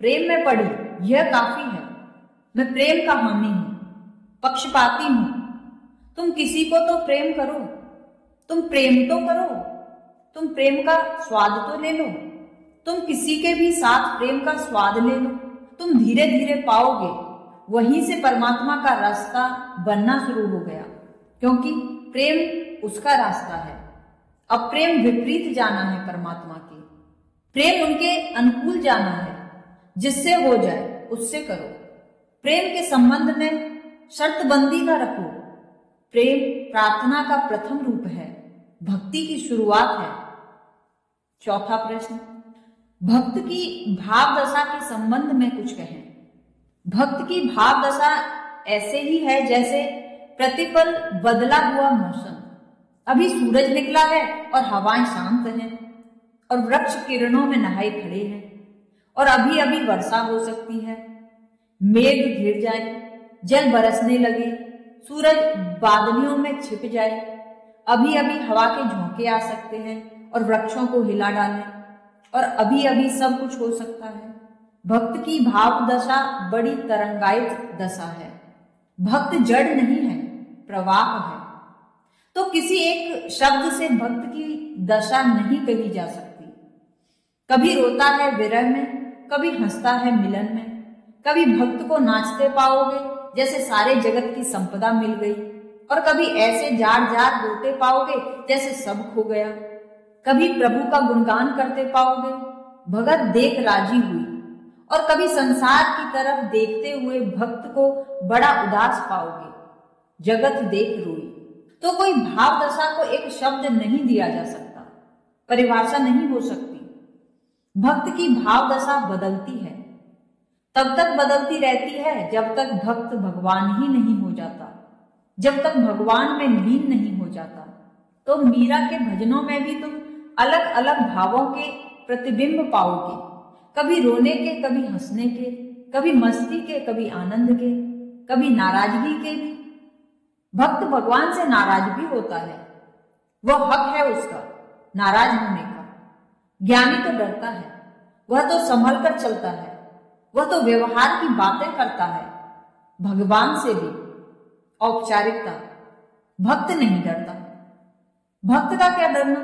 प्रेम में पड़ी यह काफी है। मैं प्रेम का हामी हूं, पक्षपाती हूं। तुम किसी को तो प्रेम करो, तुम प्रेम तो करो, तुम प्रेम का स्वाद तो ले लो। तुम किसी के भी साथ प्रेम का स्वाद ले लो, तुम धीरे धीरे पाओगे। वहीं से परमात्मा का रास्ता बनना शुरू हो गया, क्योंकि प्रेम उसका रास्ता है। अब प्रेम विपरीत जाना है परमात्मा के। प्रेम उनके अनुकूल जाना है। जिससे हो जाए उससे करो। प्रेम के संबंध में शर्तबंदी न रखो। प्रेम प्रार्थना का प्रथम रूप है, भक्ति की शुरुआत है। चौथा प्रश्न, भक्त की भाव दशा के संबंध में कुछ कहें। भक्त की भाव दशा ऐसे ही है जैसे प्रतिपल बदला हुआ मौसम। अभी सूरज निकला है और हवाएं शांत हैं और वृक्ष किरणों में नहाए खड़े हैं, और अभी अभी वर्षा हो सकती है। मेघ घिर जाए, जल बरसने लगे, सूरज बादलियों में छिप जाए। अभी अभी हवा के झोंके आ सकते हैं और वृक्षों को हिला डालें, और अभी अभी सब कुछ हो सकता है। भक्त की भाव दशा बड़ी तरंगायित दशा है। भक्त जड़ नहीं है, प्रवाह है। तो किसी एक शब्द से भक्त की दशा नहीं कही जा सकती। कभी रोता है विरह में, कभी हंसता है मिलन में। कभी भक्त को नाचते पाओगे जैसे सारे जगत की संपदा मिल गई, और कभी ऐसे जार जार रोते पाओगे जैसे सब खो गया। कभी प्रभु का गुणगान करते पाओगे, भगत देख राजी हुई, और कभी संसार की तरफ देखते हुए भक्त को बड़ा उदास पाओगे, जगत देख रोई। तो कोई भाव दशा को एक शब्द नहीं दिया जा सकता, परिभाषा नहीं हो सकती। भक्त की भाव दशा बदलती है, तब तक बदलती रहती है जब तक भक्त भगवान ही नहीं हो जाता, जब तक भगवान में लीन नहीं हो जाता। तो मीरा के भजनों में भी तुम अलग अलग भावों के प्रतिबिंब पाओगे, कभी रोने के, कभी हंसने के, कभी मस्ती के, कभी आनंद के, कभी नाराजगी के भी। भक्त भगवान से नाराज भी होता है, वह हक है उसका नाराज होने का। ज्ञानी तो डरता है, वह तो संभल कर चलता है, वह तो व्यवहार की बातें करता है, भगवान से भी औपचारिकता। भक्त नहीं डरता। भक्त का क्या डरना,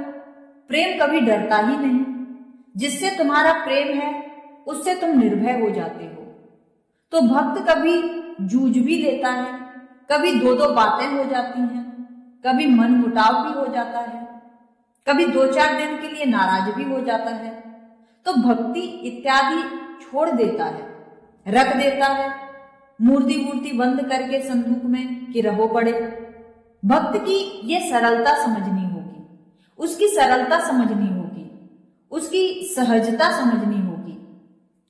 प्रेम कभी डरता ही नहीं। जिससे तुम्हारा प्रेम है उससे तुम निर्भय हो जाते हो। तो भक्त कभी जूझ भी लेता है, कभी दो दो बातें हो जाती हैं, कभी मन मुटाव भी हो जाता है, कभी दो चार दिन के लिए नाराज भी हो जाता है। तो भक्ति इत्यादि छोड़ देता है, रख देता है, मूर्ति वूर्ति बंद करके संदूक में कि रहो पड़े। भक्त की ये सरलता समझनी होगी, उसकी सरलता समझनी होगी, उसकी सहजता समझनी होगी।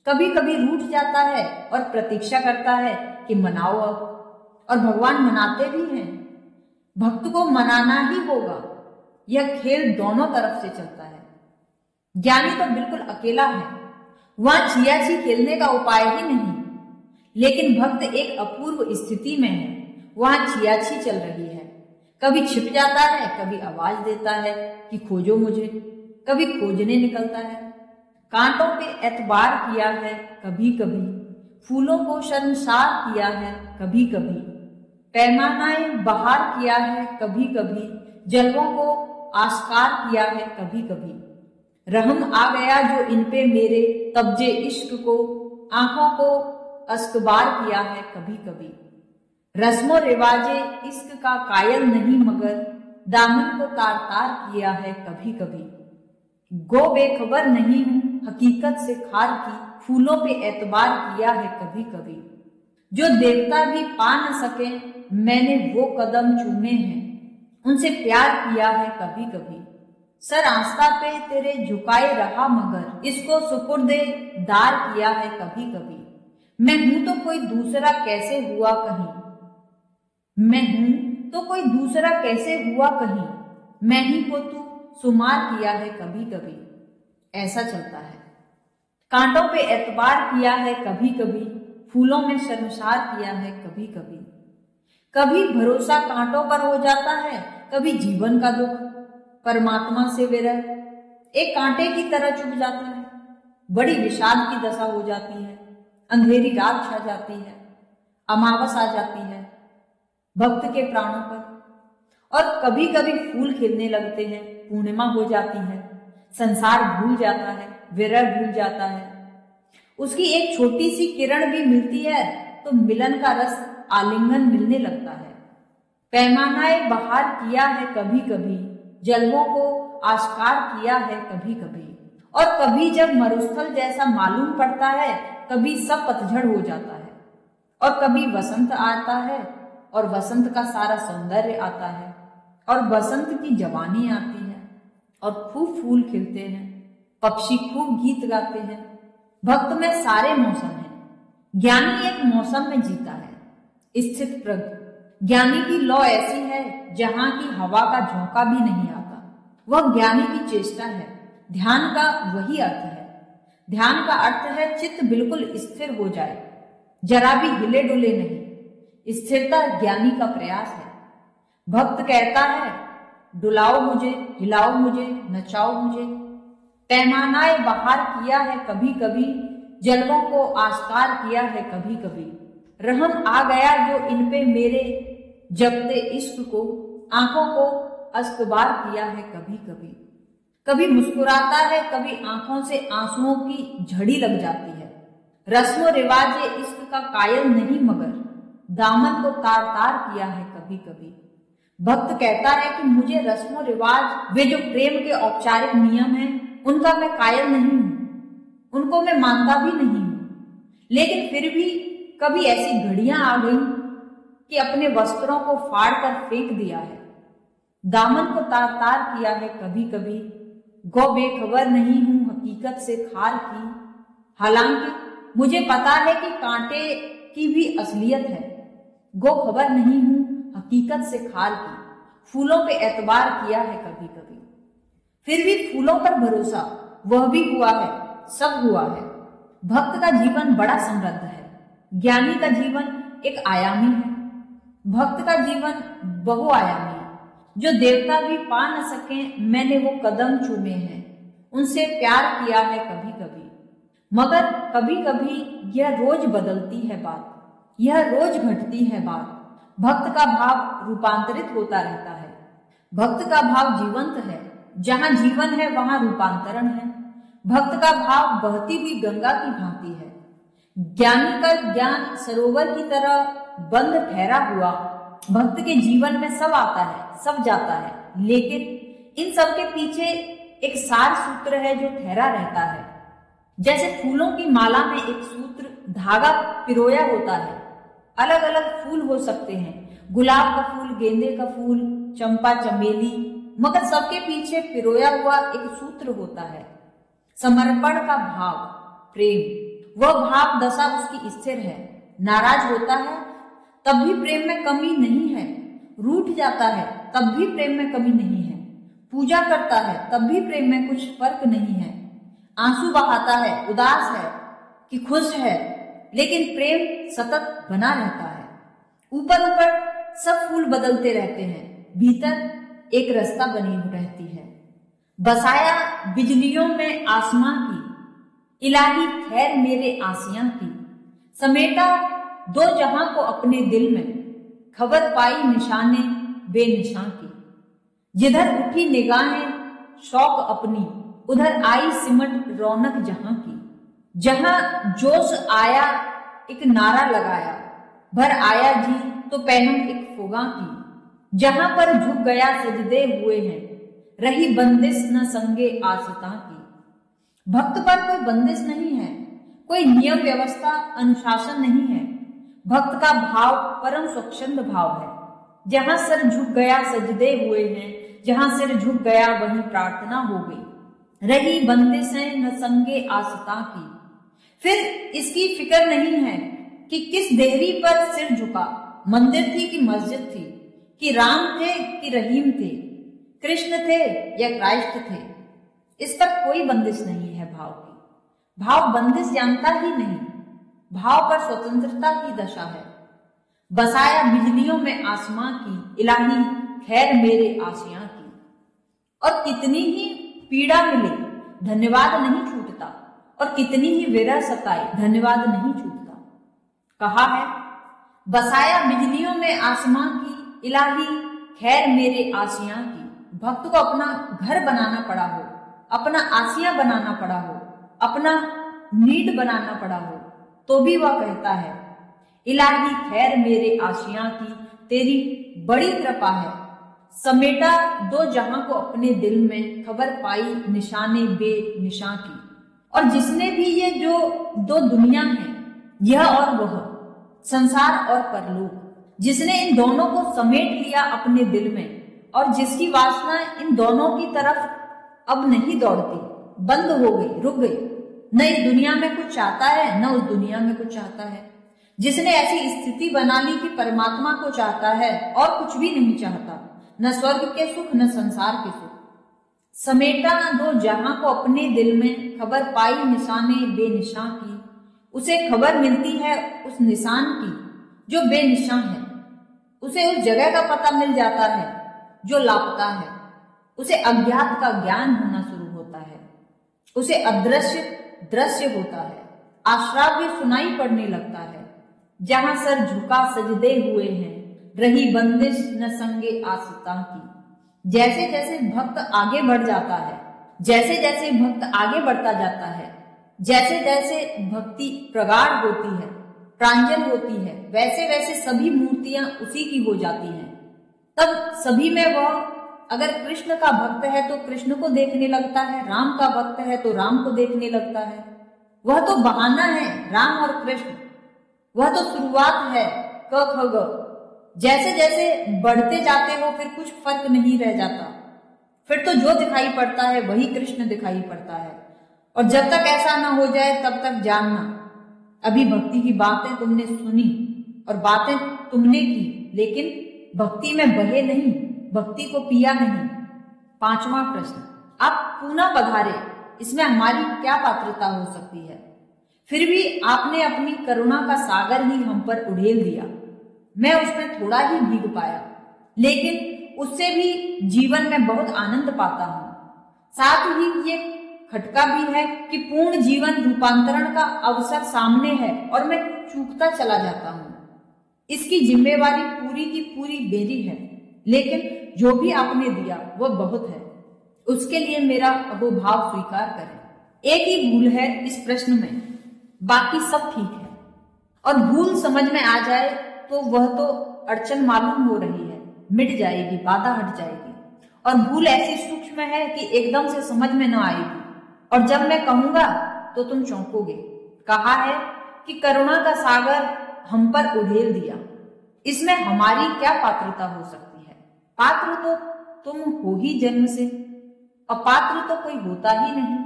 कभी कभी रूठ जाता है और प्रतीक्षा करता है कि मनाओ अब, और भगवान मनाते भी हैं। भक्त को मनाना ही होगा, यह खेल दोनों तरफ से चलता है। ज्ञानी तो बिल्कुल अकेला है, वहां छियाछी खेलने का उपाय ही नहीं। लेकिन भक्त एक अपूर्व स्थिति में है, वहां छियाछी चल रही है। कभी छिप जाता है, कभी आवाज देता है कि खोजो मुझे, कभी खोजने निकलता है। कांटों पे एतबार किया है कभी कभी, फूलों को शर्मसार किया है कभी कभी, पैमानाए बहार किया है कभी कभी, जलवों को आस्कार किया है कभी कभी। रहम आ गया जो इन पे मेरे, तब्जे इश्क को आंखों को अस्कबार किया है कभी कभी। रस्मो रिवाजे इश्क का कायल नहीं मगर, दामन को तार तार किया है कभी कभी। गो बेखबर नहीं हूं हकीकत से खार की, फूलों पे एतबार किया है कभी कभी। जो देवता भी पा न सके मैंने वो कदम चूमे हैं, उनसे प्यार किया है कभी कभी। सर आस्था पे तेरे झुकाए रहा मगर, इसको सुपुर्दे दार किया है कभी कभी। मैं हूं तो कोई दूसरा कैसे हुआ कहीं, मैं हूं तो कोई दूसरा कैसे हुआ कहीं, मैं ही को तू शुमार किया है कभी कभी, ऐसा चलता है। कांटों पे एतबार किया है कभी कभी, फूलों में शर्मसार किया है कभी कभी। कभी भरोसा कांटों पर हो जाता है, कभी जीवन का दुख, परमात्मा से विरह एक कांटे की तरह चुभ जाता है। बड़ी विषाद की दशा हो जाती है, अंधेरी रात छा जाती है, अमावस आ जाती है भक्त के प्राणों पर। और कभी कभी फूल खिलने लगते हैं, पूर्णिमा हो जाती है, संसार भूल जाता है, विरह भूल जाता है। उसकी एक छोटी सी किरण भी मिलती है तो मिलन का रस आलिंगन मिलने लगता है। पैमानाए बहार किया है कभी कभी, जलवों को आश्कार किया है कभी कभी। और कभी जब मरुस्थल जैसा मालूम पड़ता है, कभी सब पतझड़ हो जाता है, और कभी वसंत आता है और वसंत का सारा सौंदर्य आता है, और बसंत की जवानी आती है और खूब फूल खिलते हैं, पक्षी खूब गीत गाते हैं। भक्त में सारे मौसम हैं। ज्ञानी एक मौसम में जीता है, स्थित प्रज्ञ। ज्ञानी की लौ ऐसी है जहां की हवा का झोंका भी नहीं आता। वह ज्ञानी की चेष्टा है। ध्यान का वही अर्थ है। ध्यान का अर्थ है चित्त बिल्कुल स्थिर हो जाए, जरा भी हिले डुले नहीं। स्थिरता ज्ञानी का प्रयास है। भक्त कहता है, डुलाओ मुझे, हिलाओ मुझे, नचाओ मुझे। पैमानाए बहार किया है कभी कभी, जलवों को आश्कार किया है कभी कभी। रहम आ गया जो इन पे मेरे, जबते इश्क को, आंखों को अस्तबार किया है कभी कभी। कभी मुस्कुराता है, कभी आंखों से आंसुओं की झड़ी लग जाती है। रस्मो रिवाज इश्क का कायल नहीं, मगर दामन को तार तार किया है कभी कभी। भक्त कहता है कि मुझे रस्मो रिवाज, वे जो प्रेम के औपचारिक नियम हैं, उनका मैं कायल नहीं हूं, उनको मैं मानता भी नहीं हूं। लेकिन फिर भी कभी ऐसी घड़ियां आ गई कि अपने वस्त्रों को फाड़ कर फेंक दिया है, दामन को तार तार किया है कभी कभी। गो बेखबर नहीं हूं हकीकत से खार की, हालांकि मुझे पता है कि कांटे की भी असलियत है। गो खबर नहीं हूं हकीकत से खार की, फूलों पे एतबार किया है कभी कभी। फिर भी फूलों पर भरोसा, वह भी हुआ है, सब हुआ है। भक्त का जीवन बड़ा समृद्ध है। ज्ञानी का जीवन एक आयामी है, भक्त का जीवन बहुआयामी है। जो देवता भी पा न सके मैंने वो कदम चूमे हैं, उनसे प्यार किया है कभी कभी। मगर कभी कभी यह रोज बदलती है बात, यह रोज घटती है बात। भक्त का भाव रूपांतरित होता रहता है। भक्त का भाव जीवंत है, जहां जीवन है वहां रूपांतरण है। भक्त का भाव बहती हुई गंगा की भांति है। ज्ञानी का ज्ञान सरोवर की तरह बंद ठहरा हुआ। भक्त के जीवन में सब आता है, सब जाता है, लेकिन इन सब के पीछे एक सार सूत्र है जो ठहरा रहता है। जैसे फूलों की माला में एक सूत्र, धागा पिरोया होता है। अलग अलग फूल हो सकते हैं, गुलाब का फूल, गेंदे का फूल, चंपा, चमेली, मगर सबके पीछे पिरोया हुआ एक सूत्र होता है, समर्पण का भाव, प्रेम। वह भाव दशा उसकी स्थिर है। नाराज होता है तब भी प्रेम में कमी नहीं है, रूठ जाता है तब भी प्रेम में कमी नहीं है, पूजा करता है तब भी प्रेम में कुछ फर्क नहीं है, आंसू बहाता है, उदास है कि खुश है, लेकिन प्रेम सतत बना रहता है। ऊपर ऊपर सब फूल बदलते रहते हैं, भीतर एक रास्ता बनी रहती है। बसाया बिजलियों में आसमां की, इलाही खैर मेरे आसियां की। समेटा दो जहां को अपने दिल में, खबर पाई निशाने बेनिशां की। जिधर उठी निगाहें शौक अपनी, उधर आई सिमट रौनक जहां की। जहां जोश आया एक नारा लगाया, भर आया जी तो पैनम एक फुगा की। जहां पर झुक गया सजदे हुए हैं, रही बंदिश न संगे आसिता की। भक्त पर कोई बंदिश नहीं है, कोई नियम व्यवस्था अनुशासन नहीं है। भक्त का भाव परम स्वच्छंद भाव है। जहां सिर झुक गया सजदे हुए हैं, जहां सिर झुक गया वहीं प्रार्थना हो गई। रही बंदिशें न संगे आसिता की। फिर इसकी फिक्र नहीं है कि किस देहरी पर सिर झुका, मंदिर थी कि मस्जिद थी, कि राम थे कि रहीम थे, कृष्ण थे या क्राइस्ट थे, इस पर कोई बंदिश नहीं है भाव की। भाव बंदिश जानता ही नहीं, भाव पर स्वतंत्रता की दशा है। बसाया बिजलियों में आसमां की, इलाही खैर मेरे आसियां की। और कितनी ही पीड़ा मिले धन्यवाद नहीं छूटता, और कितनी ही विरह सताए धन्यवाद नहीं छूटता। कहा है बसाया बिजलियों में आसमां की, इलाही खैर मेरे आसियां की। भक्त को अपना घर बनाना पड़ा हो, अपना आसियां बनाना पड़ा हो, अपना नीड बनाना पड़ा हो, तो भी वह कहता है इलाही खैर मेरे आसियां की, तेरी बड़ी कृपा है। समेटा दो जहां को अपने दिल में, खबर पाई निशाने बेनिशां की। और जिसने भी ये जो दो दुनिया है, यह और वह, संसार और परलोक, जिसने इन दोनों को समेट लिया अपने दिल में, और जिसकी वासना इन दोनों की तरफ अब नहीं दौड़ती, बंद हो गई, रुक गई, न इस दुनिया में कुछ चाहता है न उस दुनिया में कुछ चाहता है, जिसने ऐसी स्थिति बना ली कि परमात्मा को चाहता है और कुछ भी नहीं चाहता, न स्वर्ग के सुख न संसार के सुख। समेटा न दो जहां को अपने दिल में, खबर पाई निशाने बेनिशां की। उसे खबर मिलती है उस निशान की जो बेनिशां है, उसे उस जगह का पता मिल जाता है जो लापता है, उसे अज्ञात का ज्ञान होना शुरू होता है, उसे अदृश्य दृश्य होता है, आश्राव्य सुनाई पड़ने लगता है। जहां सर झुका सजदे हुए हैं, रही बंदिश न संगे आसिता की। जैसे जैसे भक्त आगे बढ़ जाता है, जैसे जैसे भक्त आगे बढ़ता जाता है, जैसे जैसे भक्ति प्रगाढ़ होती है, प्रांजल होती है, वैसे वैसे सभी मूर्तियां उसी की हो जाती हैं। तब सभी में वह अगर कृष्ण का भक्त है तो कृष्ण को देखने लगता है, राम का भक्त है तो राम को देखने लगता है। वह तो बहाना है राम और कृष्ण, वह तो शुरुआत है क ख ग। जैसे जैसे बढ़ते जाते हो फिर कुछ फर्क नहीं रह जाता, फिर तो जो दिखाई पड़ता है वही कृष्ण दिखाई पड़ता है। और जब तक ऐसा ना हो जाए तब तक जानना, अभी भक्ति की बातें तुमने सुनी और बातें तुमने की, लेकिन भक्ति में बहे नहीं, भक्ति को पिया नहीं। 5वां प्रश्न, आप पुनः पधारे, इसमें हमारी क्या पात्रता हो सकती है? फिर भी आपने अपनी करुणा का सागर ही हम पर उड़ेल दिया। मैं उसमें थोड़ा ही भीग पाया, लेकिन उससे भी जीवन में बहुत आनंद पाता हूं। साथ ही ये खटका भी है कि पूर्ण जीवन रूपांतरण का अवसर सामने है और मैं चूकता चला जाता हूं। इसकी जिम्मेवारी पूरी की पूरी मेरी है, लेकिन जो भी आपने दिया वह बहुत है, उसके लिए मेरा अहोभाव स्वीकार करें। एक ही भूल है इस प्रश्न में, बाकी सब ठीक है। और भूल समझ में आ जाए तो वह तो अड़चन मालूम हो रही है, मिट जाएगी, बाधा हट जाएगी। और भूल ऐसी सूक्ष्म है कि एकदम से समझ में न आएगी, और जब मैं कहूंगा तो तुम चौंकोगे। कहा है कि करुणा का सागर हम पर उड़ेल दिया, इसमें हमारी क्या पात्रता हो सकती है? पात्र तो तुम हो ही जन्म से, अपात्र तो कोई होता ही नहीं,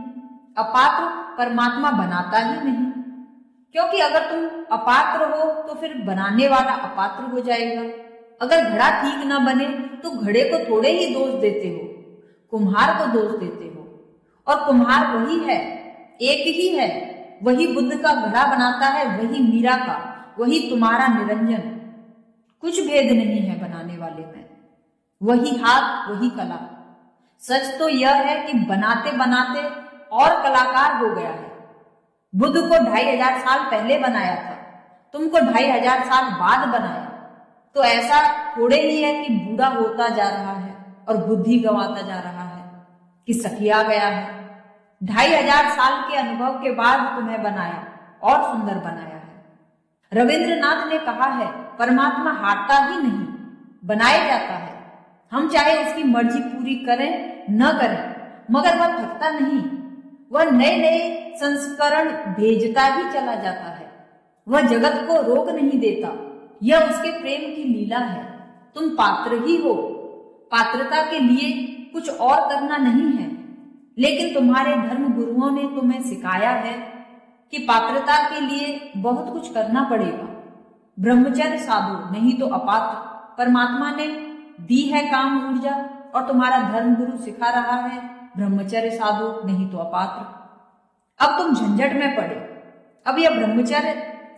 अपात्र परमात्मा बनाता ही नहीं। क्योंकि अगर तुम अपात्र हो तो फिर बनाने वाला अपात्र हो जाएगा। अगर घड़ा ठीक ना बने तो घड़े को थोड़े ही दोष देते हो, कुम्हार को दोष देते हो, और कुम्हार वही है, एक ही है, वही बुद्ध का घड़ा बनाता है, वही मीरा का, वही तुम्हारा निरंजन। कुछ भेद नहीं है बनाने वाले में, वही हाथ वही कला। सच तो यह है कि बनाते बनाते और कलाकार हो गया है। बुद्ध को 2500 साल पहले बनाया था, तुमको 2500 साल बाद बनाया, तो ऐसा थोड़े ही है कि बूढ़ा होता जा रहा है और बुद्धि गंवाता जा रहा है कि सखिया गया है। 2500 साल के अनुभव के बाद तुम्हें बनाया और सुंदर बनाया है। रविंद्रनाथ ने कहा है परमात्मा हारता ही नहीं, बनाया जाता है। हम चाहे उसकी मर्जी पूरी करें न करें, मगर वह थकता नहीं, वह नए नए संस्करण भेजता ही चला जाता है। वह जगत को रोक नहीं देता, यह उसके प्रेम की लीला है। तुम पात्र ही हो, पात्रता के लिए कुछ और करना नहीं है, लेकिन तुम्हारे धर्म गुरुओं ने तुम्हें सिखाया है कि पात्रता के लिए बहुत कुछ करना पड़ेगा। ब्रह्मचर्य साधो, नहीं तो अपात्र। परमात्मा ने दी है काम ऊर्जा और तुम्हारा धर्म गुरु सिखा रहा है ब्रह्मचर्य साधो नहीं तो अपात्र। अब तुम झंझट में पड़े। अब यह ब्रह्मचर्य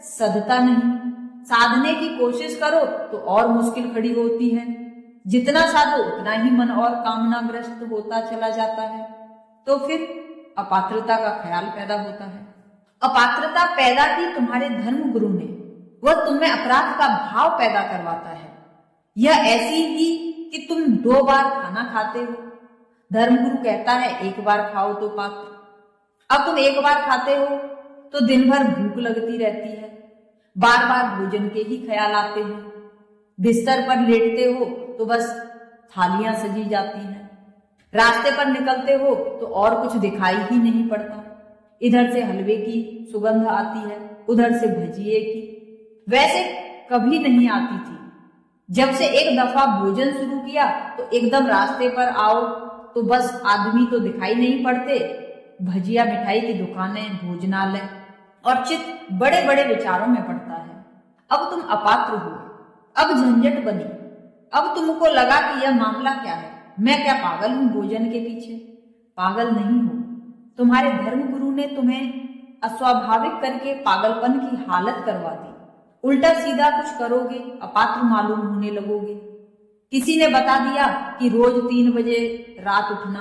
सधता नहीं, साधने की कोशिश करो तो और मुश्किल खड़ी होती है। जितना साधो उतना ही मन और कामनाग्रस्त होता चला जाता है। तो फिर अपात्रता का ख्याल पैदा होता है। अपात्रता पैदा की तुम्हारे धर्म गुरु ने, वह तुम्हें अपराध का भाव पैदा करवाता है। यह ऐसी ही कि तुम 2 बार खाना खाते हो। धर्मगुरु कहता है 1 बार खाओ तो पात्र। अब तुम 1 बार खाते हो तो दिन भर भूख लगती रहती है, बार बार भोजन के ही ख्याल आते हैं। बिस्तर पर लेटते हो तो बस थालियां सजी जाती हैं। रास्ते पर निकलते हो तो और कुछ दिखाई ही नहीं पड़ता। इधर से हलवे की सुगंध आती है, उधर से भजिए की। वैसे कभी नहीं आती थी। जब से एक दफा भोजन शुरू किया तो एकदम रास्ते पर आओ तो बस आदमी तो दिखाई नहीं पड़ते, भजिया मिठाई की दुकानें, भोजनालय, और चित्त बड़े बड़े विचारों में पड़ता है। अब तुम अपात्र हो, अब झंझट बनी। अब तुमको लगा कि यह मामला क्या है, मैं क्या पागल हूं भोजन के पीछे? पागल नहीं हो, तुम्हारे धर्म गुरु ने तुम्हें अस्वाभाविक करके पागलपन की हालत करवा दी। उल्टा सीधा कुछ करोगे अपात्र मालूम होने लगोगे। किसी ने बता दिया कि रोज 3 बजे रात उठना,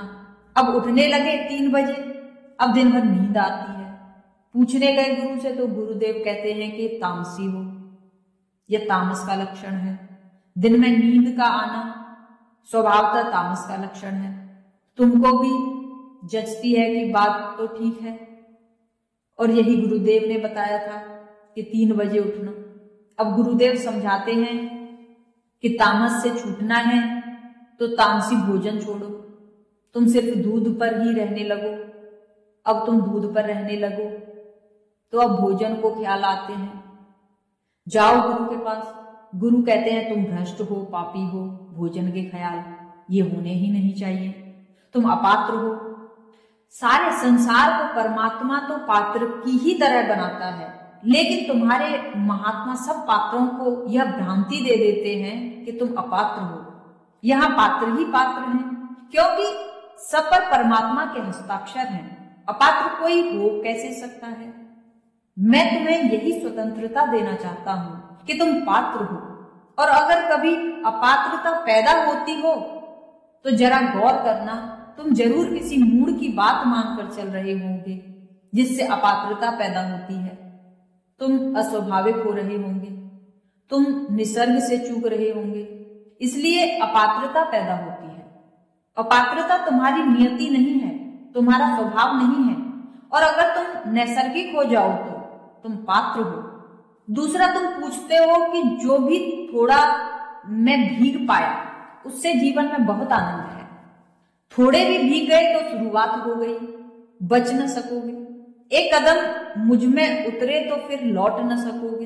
अब उठने लगे 3 बजे, अब दिन भर नींद आती है। पूछने गए गुरु से तो गुरुदेव कहते हैं कि तामसी हो। यह तामस का लक्षण है। दिन में नींद का आना स्वभावतः तामस का लक्षण है। तुमको भी जचती है कि बात तो ठीक है, और यही गुरुदेव ने बताया था कि 3 बजे उठना। अब गुरुदेव समझाते हैं कि तामस से छूटना है तो तामसी भोजन छोड़ो, तुम सिर्फ दूध पर ही रहने लगो। अब तुम दूध पर रहने लगो तो अब भोजन को ख्याल आते हैं। जाओ गुरु के पास। गुरु कहते हैं तुम भ्रष्ट हो, पापी हो, भोजन के ख्याल ये होने ही नहीं चाहिए, तुम अपात्र हो। सारे संसार को परमात्मा तो पात्र की ही तरह बनाता है, लेकिन तुम्हारे महात्मा सब पात्रों को यह भ्रांति दे देते हैं कि तुम अपात्र हो। यहाँ पात्र ही पात्र हैं, क्योंकि सब पर परमात्मा के हस्ताक्षर हैं। अपात्र कोई हो कैसे सकता है? मैं तुम्हें यही स्वतंत्रता देना चाहता हूं कि तुम पात्र हो, और अगर कभी अपात्रता पैदा होती हो तो जरा गौर करना, तुम जरूर किसी मूड की बात मानकर चल रहे होंगे जिससे अपात्रता पैदा होती है। तुम अस्वाभाविक हो रहे होंगे, तुम निसर्ग से चूक रहे होंगे, इसलिए अपात्रता पैदा होती है। अपात्रता तुम्हारी नियति नहीं है, तुम्हारा स्वभाव नहीं है, और अगर तुम नैसर्गिक हो जाओ तो तुम पात्र हो। दूसरा, तुम पूछते हो कि जो भी थोड़ा मैं भीग पाया उससे जीवन में बहुत आनंद है। थोड़े भी भीग गए तो शुरुआत हो गई, बच न सकोगे। एक कदम मुझ में उतरे तो फिर लौट न सकोगे।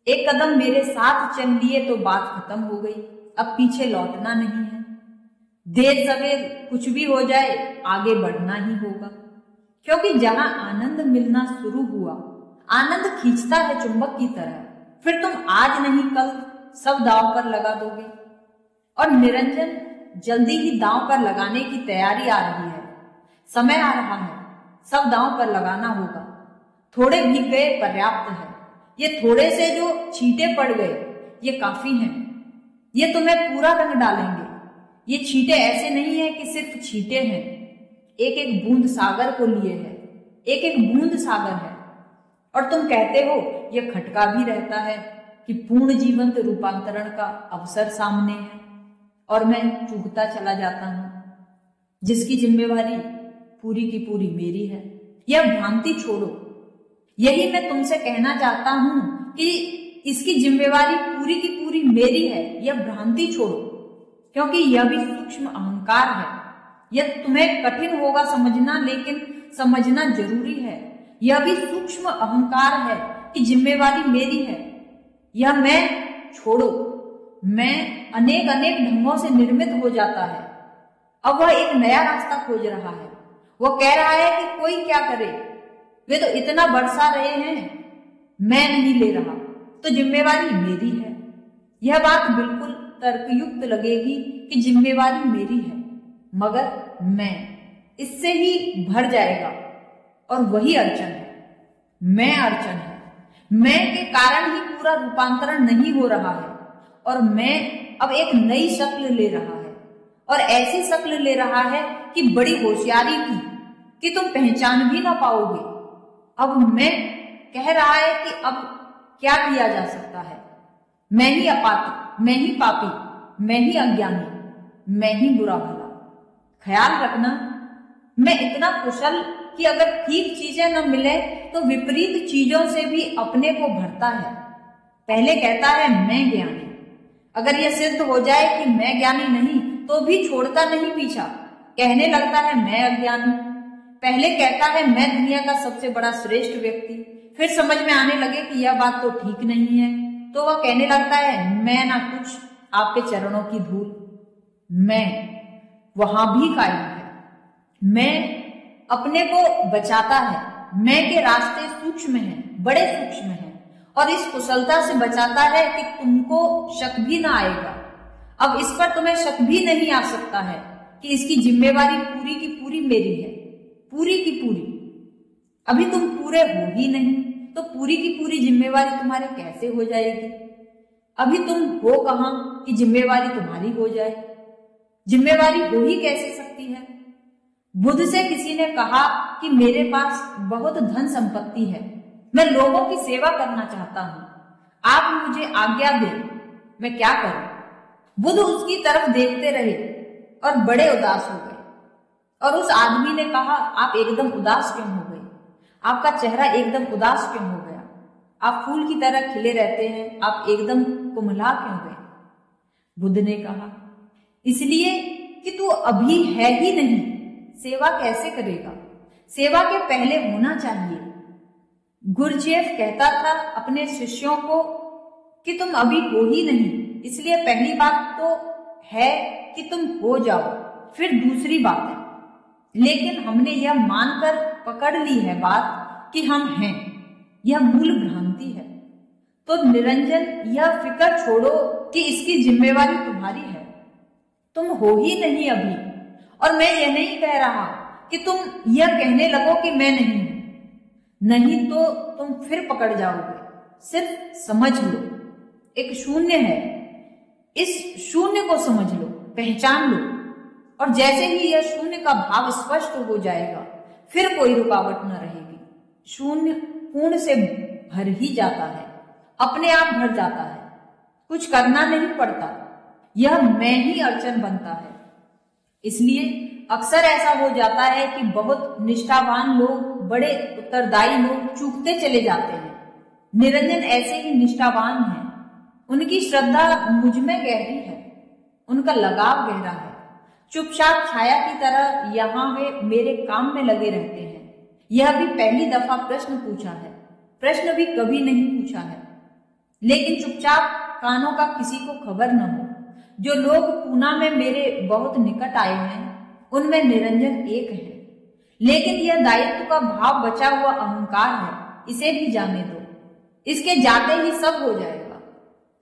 एक कदम मेरे साथ चल लिए तो बात खत्म हो गई, अब पीछे लौटना नहीं है। देर सवेर कुछ भी हो जाए आगे बढ़ना ही होगा, क्योंकि जहां आनंद मिलना शुरू हुआ, आनंद खींचता है चुंबक की तरह। फिर तुम आज नहीं कल सब दांव पर लगा दोगे, और निरंजन जल्दी ही दांव पर लगाने की तैयारी आ रही है। समय आ रहा है, सब दांव पर लगाना होगा। थोड़े भीग गए पर्याप्त है। ये थोड़े से जो छींटे पड़ गए ये काफी हैं। ये तुम्हें पूरा रंग डालेंगे। ये छींटे ऐसे नहीं है कि सिर्फ छींटे हैं, एक एक बूंद सागर को लिए है, एक एक बूंद सागर है। और तुम कहते हो यह खटका भी रहता है कि पूर्ण जीवंत रूपांतरण का अवसर सामने है, और मैं चूकता चला जाता हूं, जिसकी जिम्मेवारी पूरी की पूरी मेरी है। यह भ्रांति छोड़ो। यही मैं तुमसे कहना चाहता हूं कि इसकी जिम्मेवारी पूरी की पूरी मेरी है। यह भ्रांति छोड़ो, क्योंकि यह भी सूक्ष्म अहंकार है। यह तुम्हें कठिन होगा समझना, लेकिन समझना जरूरी है। यह भी सूक्ष्म अहंकार है कि जिम्मेवारी मेरी है। यह मैं छोड़ो। मैं अनेक अनेक ढंगों से निर्मित हो जाता है। अब वह एक नया रास्ता खोज रहा है। वह कह रहा है कि कोई क्या करे, वे तो इतना बरसा रहे हैं, मैं नहीं ले रहा, तो जिम्मेवारी मेरी है। यह बात बिल्कुल तर्कयुक्त लगेगी, कि जिम्मेवारी मेरी है, मगर मैं इससे ही भर जाएगा और वही अड़चन है। मैं अड़चन है। मैं के कारण ही पूरा रूपांतरण नहीं हो रहा है और मैं अब एक नई शक्ल ले रहा है और ऐसी शक्ल ले रहा है कि बड़ी होशियारी की कि तुम पहचान भी ना पाओगे। अब मैं कह रहा है कि अब क्या किया जा सकता है। मैं ही अपात्र, मैं ही पापी, मैं ही अज्ञानी, मैं ही बुरा भला। ख्याल रखना, मैं इतना कुशल कि अगर ठीक चीजें न मिले तो विपरीत चीजों से भी अपने को भरता है। पहले कहता है मैं ज्ञानी, अगर यह सिद्ध हो जाए कि मैं ज्ञानी नहीं तो भी छोड़ता नहीं पीछा, कहने लगता है मैं अज्ञानी। पहले कहता है मैं दुनिया का सबसे बड़ा श्रेष्ठ व्यक्ति, फिर समझ में आने लगे कि यह बात तो ठीक नहीं है तो वह कहने लगता है मैं ना कुछ, आपके चरणों की धूल। मैं वहां भी कायम है। मैं अपने को बचाता है। मैं के रास्ते सूक्ष्म हैं, बड़े सूक्ष्म हैं और इस कुशलता से बचाता है कि तुमको शक भी ना आएगा। अब इस पर तुम्हें शक भी नहीं आ सकता है कि इसकी जिम्मेवारी पूरी की पूरी मेरी है, पूरी की पूरी। अभी तुम पूरे हो ही नहीं तो पूरी की पूरी जिम्मेवारी तुम्हारी कैसे हो जाएगी। अभी तुम हो कहां कि जिम्मेवारी तुम्हारी हो जाए। जिम्मेवारी हो ही कैसे सकती है। बुद्ध से किसी ने कहा कि मेरे पास बहुत धन संपत्ति है, मैं लोगों की सेवा करना चाहता हूं, आप मुझे आज्ञा दें, मैं क्या करूं। बुद्ध उसकी तरफ देखते रहे और बड़े उदास हो गए और उस आदमी ने कहा आप एकदम उदास क्यों हो गए, आपका चेहरा एकदम उदास क्यों हो गया, आप फूल की तरह खिले रहते हैं, आप एकदम कुम्हला क्यों गए। बुद्ध ने कहा इसलिए कि तू अभी है ही नहीं, सेवा कैसे करेगा, सेवा के पहले होना चाहिए। गुरजेफ कहता था अपने शिष्यों को कि तुम अभी हो ही नहीं, इसलिए पहली बात तो है कि तुम हो जाओ, फिर दूसरी बात है। लेकिन हमने यह मानकर पकड़ ली है बात कि हम हैं, यह मूल भ्रांति है। तो निरंजन यह फिक्र छोड़ो कि इसकी जिम्मेवारी तुम्हारी है, तुम हो ही नहीं अभी। और मैं यह नहीं कह रहा कि तुम यह कहने लगो कि मैं नहीं हूं, नहीं तो तुम फिर पकड़ जाओगे। सिर्फ समझ लो एक शून्य है, इस शून्य को समझ लो, पहचान लो और जैसे ही यह शून्य का भाव स्पष्ट हो जाएगा फिर कोई रुकावट न रहेगी। शून्य पूर्ण से भर ही जाता है, अपने आप भर जाता है, कुछ करना नहीं पड़ता, यह मैं ही अड़चन बनता है। इसलिए अक्सर ऐसा हो जाता है कि बहुत निष्ठावान लोग, बड़े उत्तरदायी लोग चूकते चले जाते हैं। निरंजन ऐसे ही निष्ठावान हैं, उनकी श्रद्धा मुझ में गहरी है, उनका लगाव गहरा है। चुपचाप छाया की तरह यहाँ वे मेरे काम में लगे रहते हैं। यह भी पहली दफा प्रश्न पूछा है, प्रश्न भी कभी नहीं पूछा है, लेकिन चुपचाप कानों का किसी को खबर न हो। जो लोग पूना में मेरे बहुत निकट आए हैं उनमें निरंजन एक है, लेकिन यह दायित्व का भाव बचा हुआ अहंकार है, इसे भी जाने दो। इसके जाते ही सब हो जाएगा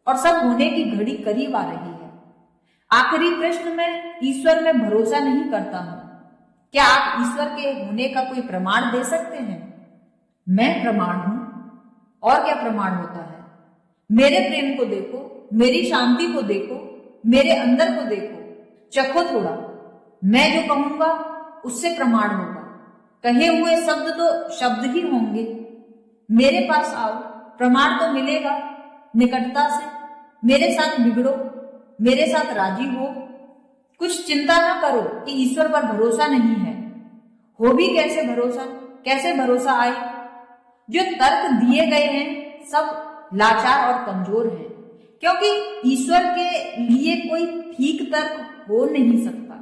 और सब होने की घड़ी करीब आ रही है। आखिरी प्रश्न में ईश्वर में भरोसा नहीं करता हूं। क्या आप ईश्वर के होने का कोई प्रमाण दे सकते हैं? मैं प्रमाण हूं, और क्या प्रमाण होता है? मेरे प्रेम को देखो, मेरी शांति को देखो, मेरे अंदर को देखो, चखो थोड़ा। मैं जो कहूंगा उससे प्रमाण होगा, कहे हुए शब्द तो शब्द ही होंगे। मेरे पास आओ, प्रमाण तो मिलेगा निकटता से। मेरे साथ बिगड़ो, मेरे साथ राजी हो। कुछ चिंता ना करो कि ईश्वर पर भरोसा नहीं है। हो भी कैसे भरोसा, कैसे भरोसा आए? जो तर्क दिए गए हैं सब लाचार और कमजोर हैं, क्योंकि ईश्वर के लिए कोई ठीक तर्क हो नहीं सकता।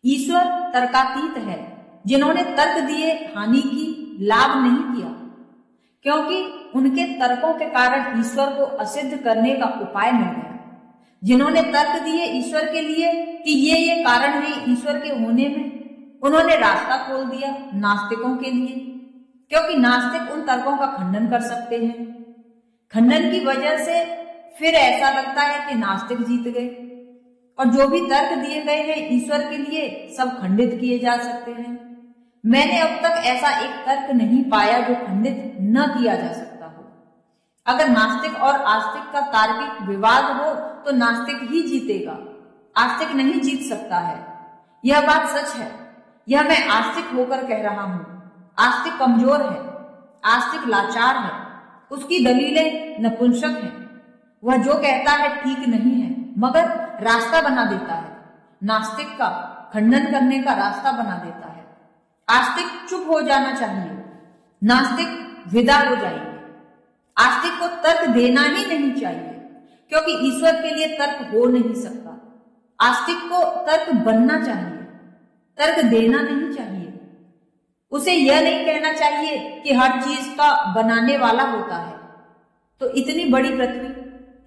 ईश्वर तर्कातीत है। जिन्होंने तर्क दिए हानि की, लाभ नहीं किया, क्योंकि उनके तर्कों के कारण ईश्वर को असिद्ध करने का उपाय मिल गया। जिन्होंने तर्क दिए ईश्वर के लिए कि ये कारण है ईश्वर के होने में, उन्होंने रास्ता खोल दिया नास्तिकों के लिए, क्योंकि नास्तिक उन तर्कों का खंडन कर सकते हैं। खंडन की वजह से फिर ऐसा लगता है कि नास्तिक जीत गए और जो भी तर्क दिए गए हैं ईश्वर के लिए सब खंडित किए जा सकते हैं। मैंने अब तक ऐसा एक तर्क नहीं पाया जो खंडित न किया जा सकता हो। अगर नास्तिक और आस्तिक का तार्किक विवाद हो तो नास्तिक ही जीतेगा, आस्तिक नहीं जीत सकता है। यह बात सच है। यह मैं आस्तिक होकर कह रहा हूं। आस्तिक कमजोर है, आस्तिक लाचार है, उसकी दलीलें नपुंसक हैं। वह जो कहता है ठीक नहीं है मगर रास्ता बना देता है, नास्तिक का खंडन करने का रास्ता बना देता है। आस्तिक चुप हो जाना चाहिए, नास्तिक विदा हो जाएंगे। आस्तिक को तर्क देना ही नहीं चाहिए क्योंकि ईश्वर के लिए तर्क हो नहीं सकता। आस्तिक को तर्क बनना चाहिए, तर्क देना नहीं चाहिए। उसे यह नहीं कहना चाहिए कि हर चीज का बनाने वाला होता है। तो इतनी बड़ी पृथ्वी,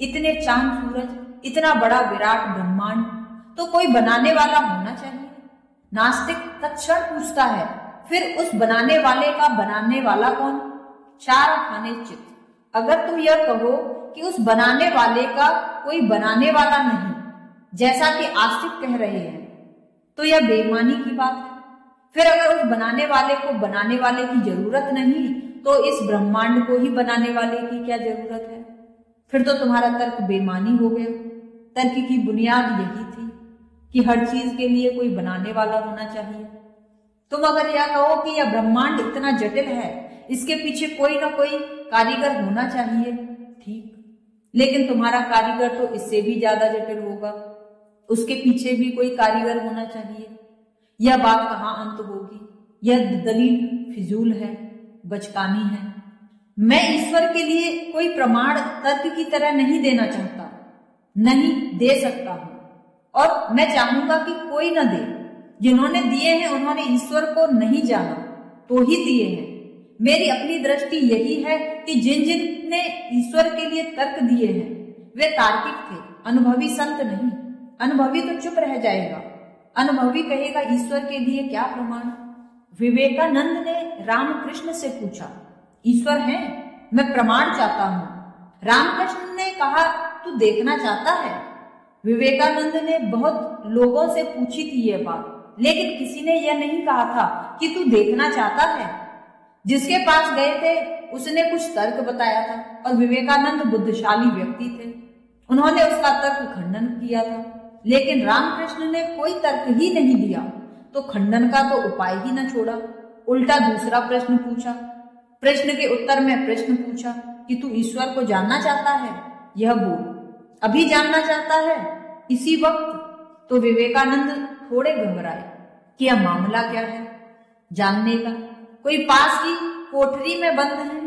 इतने चांद सूरज, इतना बड़ा विराट ब्रह्मांड, तो कोई बनाने वाला होना चाहिए। नास्तिक तत्क्षण पूछता है, फिर उस बनाने वाले का बनाने वाला कौन? चार खाने चित्त। अगर तुम यह कहो कि उस बनाने वाले का कोई बनाने वाला नहीं, जैसा कि आस्तिक कह रहे हैं, तो यह बेईमानी की बात है। फिर अगर उस बनाने वाले को बनाने वाले की जरूरत नहीं तो इस ब्रह्मांड को ही बनाने वाले की क्या जरूरत है? फिर तो तुम्हारा तर्क बेईमानी हो गया। तर्क की बुनियाद यही थी कि हर चीज के लिए कोई बनाने वाला होना चाहिए। तुम अगर यह कहो कि यह ब्रह्मांड इतना जटिल है, इसके पीछे कोई ना कोई कारीगर होना चाहिए, ठीक, लेकिन तुम्हारा कारीगर तो इससे भी ज्यादा जटिल होगा, उसके पीछे भी कोई कारीगर होना चाहिए। यह बात कहाँ अंत होगी? यह दलील फिजूल है, बचकानी है। मैं ईश्वर के लिए कोई प्रमाण तर्क की तरह नहीं देना चाहता, नहीं दे सकता हूं, और मैं चाहूंगा कि कोई न दे। जिन्होंने दिए हैं उन्होंने ईश्वर को नहीं जाना तो ही दिए हैं। मेरी अपनी दृष्टि यही है कि जिन जिन ने ईश्वर के लिए तर्क दिए हैं वे तार्किक थे, अनुभवी संत नहीं। अनुभवी तो चुप रह जाएगा, अनुभवी कहेगा ईश्वर के लिए क्या प्रमाण। विवेकानंद ने रामकृष्ण से पूछा, ईश्वर है? मैं प्रमाण चाहता हूं। रामकृष्ण ने कहा, तू देखना चाहता है? विवेकानंद ने बहुत लोगों से पूछी थी यह बात, लेकिन किसी ने यह नहीं कहा था कि तू देखना चाहता है। जिसके पास गए थे उसने कुछ तर्क बताया था और विवेकानंद बुद्धिशाली व्यक्ति थे, उन्होंने उसका तर्क खंडन किया था। लेकिन रामकृष्ण ने कोई तर्क ही नहीं दिया तो खंडन का तो उपाय ही न छोड़ा, उल्टा दूसरा प्रश्न पूछा। प्रश्न के उत्तर में प्रश्न पूछा कि तू ईश्वर को जानना चाहता है? यह बोल, अभी जानना चाहता है, इसी वक्त? तो विवेकानंद थोड़े घबराए कि यह मामला क्या है जानने का। कोई पास की कोठरी में बंद है।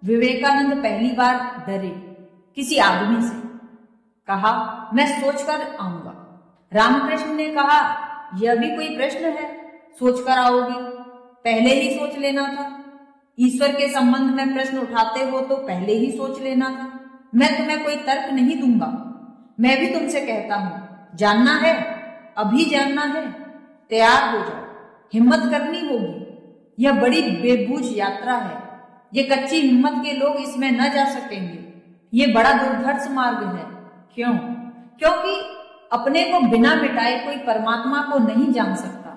विवेकानंद पहली बार डरे किसी आदमी से। कहा, मैं सोचकर आऊंगा। रामकृष्ण ने कहा, यह भी कोई प्रश्न है? सोचकर आओगे? पहले ही सोच लेना था। ईश्वर के संबंध में प्रश्न उठाते हो तो पहले ही सोच लेना था। मैं तुम्हें कोई तर्क नहीं दूंगा। मैं भी तुमसे कहता हूं, जानना है, अभी जानना है, तैयार हो जाओ, हिम्मत करनी होगी। यह बड़ी बेबूझ यात्रा है, ये कच्ची हिम्मत के लोग इसमें न जा सकेंगे। ये बड़ा दुर्धर्ष मार्ग है। क्यों? क्योंकि अपने को बिना मिटाए कोई परमात्मा को नहीं जान सकता।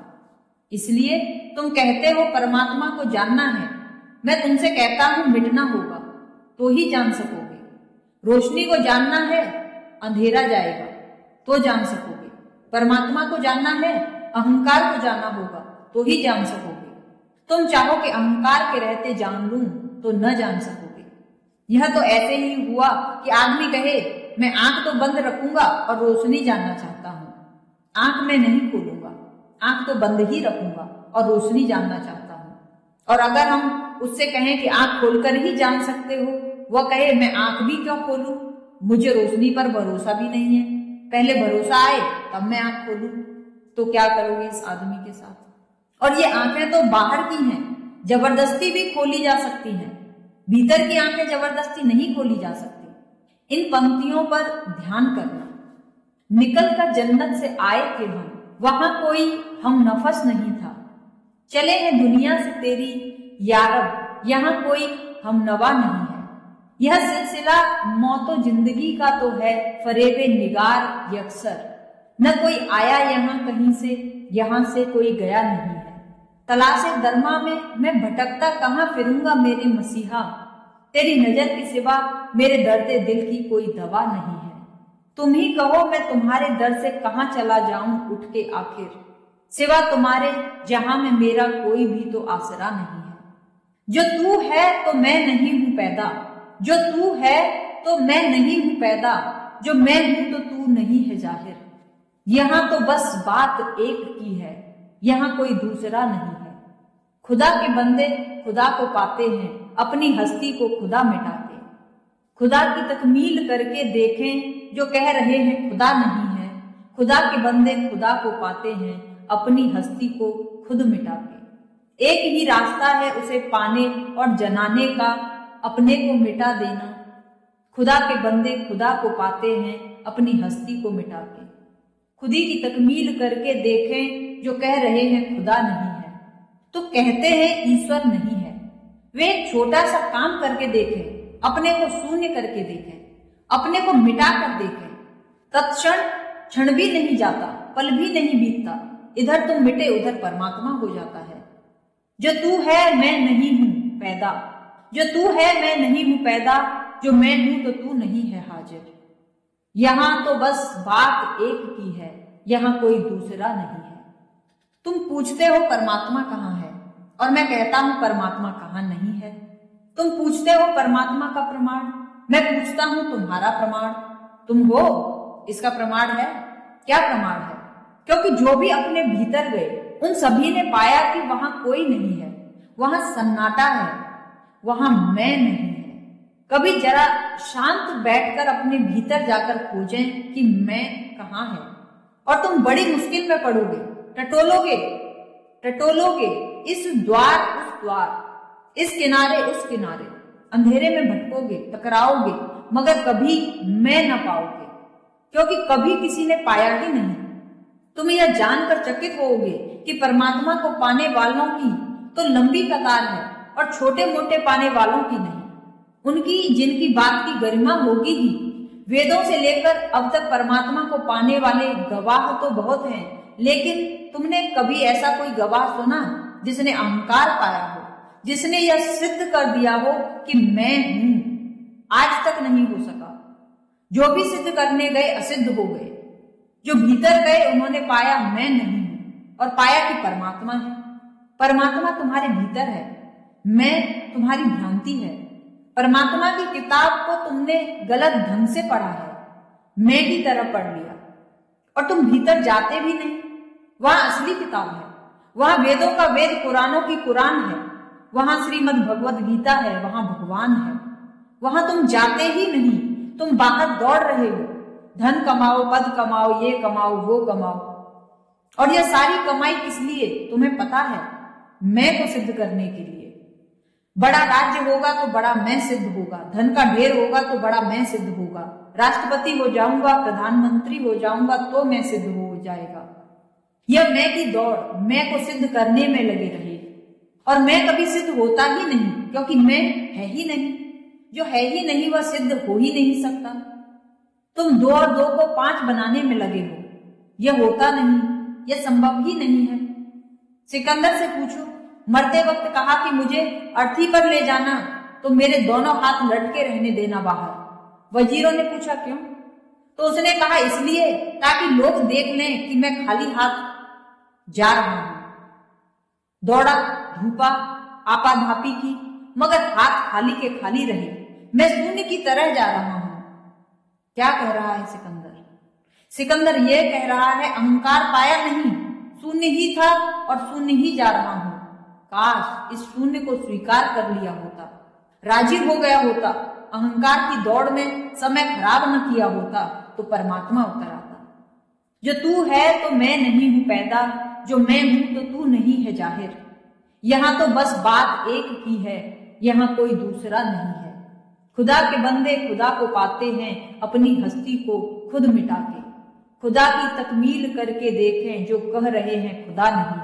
इसलिए तुम कहते हो परमात्मा को जानना है, मैं तुमसे कहता हूं मिटना होगा तो ही जान सकोगे। रोशनी को जानना है, अंधेरा जाएगा तो जान सकोगे। परमात्मा को जानना है, अहंकार को जानना होगा तो ही जान सकोगे। तुम चाहो कि अहंकार के रहते जान लूं तो न जान सकोगे। यह तो ऐसे ही हुआ कि आदमी कहे, मैं आंख तो बंद रखूंगा और रोशनी जानना चाहता हूं, आंख में नहीं खोलूंगा, आंख तो बंद ही रखूंगा और रोशनी जानना चाहता हूं। और अगर हम उससे कहें कि आंख खोलकर ही जान सकते हो, वह कहे, मैं आंख भी क्यों खोलूं, मुझे रोशनी पर भरोसा भी नहीं है, पहले भरोसा आए तब मैं आंख खोलूं। तो क्या करोगे इस आदमी के साथ? और ये आंखें तो बाहर की हैं, जबरदस्ती भी खोली जा सकती हैं, भीतर की आंखें जबरदस्ती नहीं खोली जा सकती। इन पंक्तियों पर ध्यान करना। निकल कर जन्नत से आए थे हम, वहां कोई हम नफस नहीं था। चले हैं दुनिया से तेरी यारब, यहाँ कोई हम नवा नहीं है। यह सिलसिला मौतो जिंदगी का तो है फरेबे निगार यकसर। न कोई आया यहाँ कहीं से, यहाँ से कोई गया नहीं है। तलाशे दरमा में मैं भटकता कहाँ फिरूंगा मेरे मसीहा, तेरी नजर के सिवा मेरे दर्द दिल की कोई दवा नहीं है। तुम ही कहो मैं तुम्हारे दर से कहाँ चला जाऊं उठ के आखिर, सिवा तुम्हारे जहां में मेरा कोई भी तो आसरा नहीं है। जो तू है तो मैं नहीं हूं पैदा, जो तू है तो मैं नहीं हूं पैदा, जो मैं हूं तो तू नहीं है जाहिर। यहाँ तो बस बात एक की है, यहाँ कोई दूसरा नहीं है। खुदा के बंदे खुदा को पाते हैं, अपनी हस्ती को खुदा मिटाते। खुदा की तकमील करके देखें जो कह रहे हैं खुदा नहीं है। खुदा के बंदे खुदा को पाते हैं, अपनी हस्ती को खुद मिटा के। एक ही रास्ता है उसे पाने और जनाने का, अपने को मिटा देना। खुदा के बंदे खुदा को पाते हैं, अपनी हस्ती को मिटा के। खुदी की तकमील करके देखें जो कह रहे हैं खुदा नहीं है, तो कहते हैं ईश्वर नहीं है। वे एक छोटा सा काम करके देखें, अपने को शून्य करके देखें, अपने को मिटा कर देखें। तत्क्षण क्षण भी नहीं जाता, पल भी नहीं बीतता, इधर तुम मिटे उधर परमात्मा हो जाता है। जो तू है मैं नहीं हूं पैदा, जो तू है मैं नहीं हूं पैदा, जो मैं हूं तो तू नहीं है हाजिर। यहां तो बस बात एक की है, यहां कोई दूसरा नहीं है। तुम पूछते हो परमात्मा कहाँ है, और मैं कहता हूं परमात्मा कहाँ नहीं है। तुम पूछते हो परमात्मा का प्रमाण, मैं पूछता हूं तुम्हारा प्रमाण। तुम हो, इसका प्रमाण है। क्या प्रमाण है? क्योंकि जो भी अपने भीतर गए उन सभी ने पाया कि वहां कोई नहीं है, वहां सन्नाटा है, वहां मैं नहीं है। कभी जरा शांत बैठकर अपने भीतर जाकर खोजें कि मैं कहाँ है, और तुम बड़ी मुश्किल में पड़ोगे। टटोलोगे इस द्वार उस द्वार, इस किनारे उस किनारे, अंधेरे में भटकोगे, टकराओगे, मगर कभी मैं न पाओगे, क्योंकि कभी किसी ने पाया ही नहीं। तुम यह जानकर चकित होोगे कि परमात्मा को पाने वालों की तो लंबी कतार है और छोटे मोटे पाने वालों की नहीं। उनकी जिनकी बात की गरिमा होगी ही। वेदों से लेकर अब तक परमात्मा को पाने वाले गवाह तो बहुत हैं, लेकिन तुमने कभी ऐसा कोई गवाह सुना जिसने अहंकार पाया हो, जिसने यह सिद्ध कर दिया हो कि मैं हूं? आज तक नहीं हो सका। जो भी सिद्ध करने गए असिद्ध हो गए। जो भीतर गए उन्होंने पाया मैं नहीं हूं, और पाया कि परमात्मा है। परमात्मा तुम्हारे भीतर है, मैं तुम्हारी भ्रांति है। परमात्मा की किताब को तुमने गलत ढंग से पढ़ा है, मैं की तरह पढ़ लिया, और तुम भीतर जाते भी नहीं। वहां असली किताब है, वहां वेदों का वेद, पुराणों की कुरान है, वहां श्रीमद् भगवद गीता है, वहां भगवान है। वहां तुम जाते ही नहीं, तुम बाहर दौड़ रहे हो। धन कमाओ, पद कमाओ, ये कमाओ, वो कमाओ, और यह सारी कमाई किस लिए तुम्हें पता है? मैं को सिद्ध करने के लिए। बड़ा राज्य होगा तो बड़ा मैं सिद्ध होगा, धन का ढेर होगा तो बड़ा मैं सिद्ध होगा, राष्ट्रपति हो जाऊंगा, प्रधानमंत्री हो जाऊंगा तो मैं सिद्ध हो जाएगा। यह मैं की दौड़ मैं को सिद्ध करने में लगे रहे, और मैं कभी सिद्ध होता ही नहीं, क्योंकि मैं है ही नहीं। जो है ही नहीं वह सिद्ध हो ही नहीं सकता। तुम 2 और 2 को 5 बनाने में लगे हो, यह होता नहीं, यह संभव ही नहीं है। सिकंदर से पूछो, मरते वक्त कहा कि मुझे अर्थी पर ले जाना, तो मेरे दोनों हाथ लटके रहने देना बाहर। वजीरों ने पूछा क्यों? तो उसने कहा इसलिए ताकि लोग देख लें कि मैं खाली हाथ जा रहा हूं। दौड़ा, धूपा, आपाधापी की, मगर हाथ खाली के खाली रहे। मैं शून्य की तरह जा रहा हूं। क्या कह रहा है सिकंदर? सिकंदर यह कह रहा है अहंकार पाया नहीं, शून्य ही था और शून्य ही जा रहा हूं। काश इस शून्य को स्वीकार कर लिया होता, राजी हो गया होता, अहंकार की दौड़ में समय खराब न किया होता, तो परमात्मा उतर आता। जो तू है तो मैं नहीं हूं पैदा, जो मैं हूं तो तू नहीं है जाहिर। यहां तो बस बात एक की है, यहां कोई दूसरा नहीं है। खुदा के बंदे खुदा को पाते हैं, अपनी हस्ती को खुद मिटा के। खुदा की तकमील करके देखें जो कह रहे हैं खुदा नहीं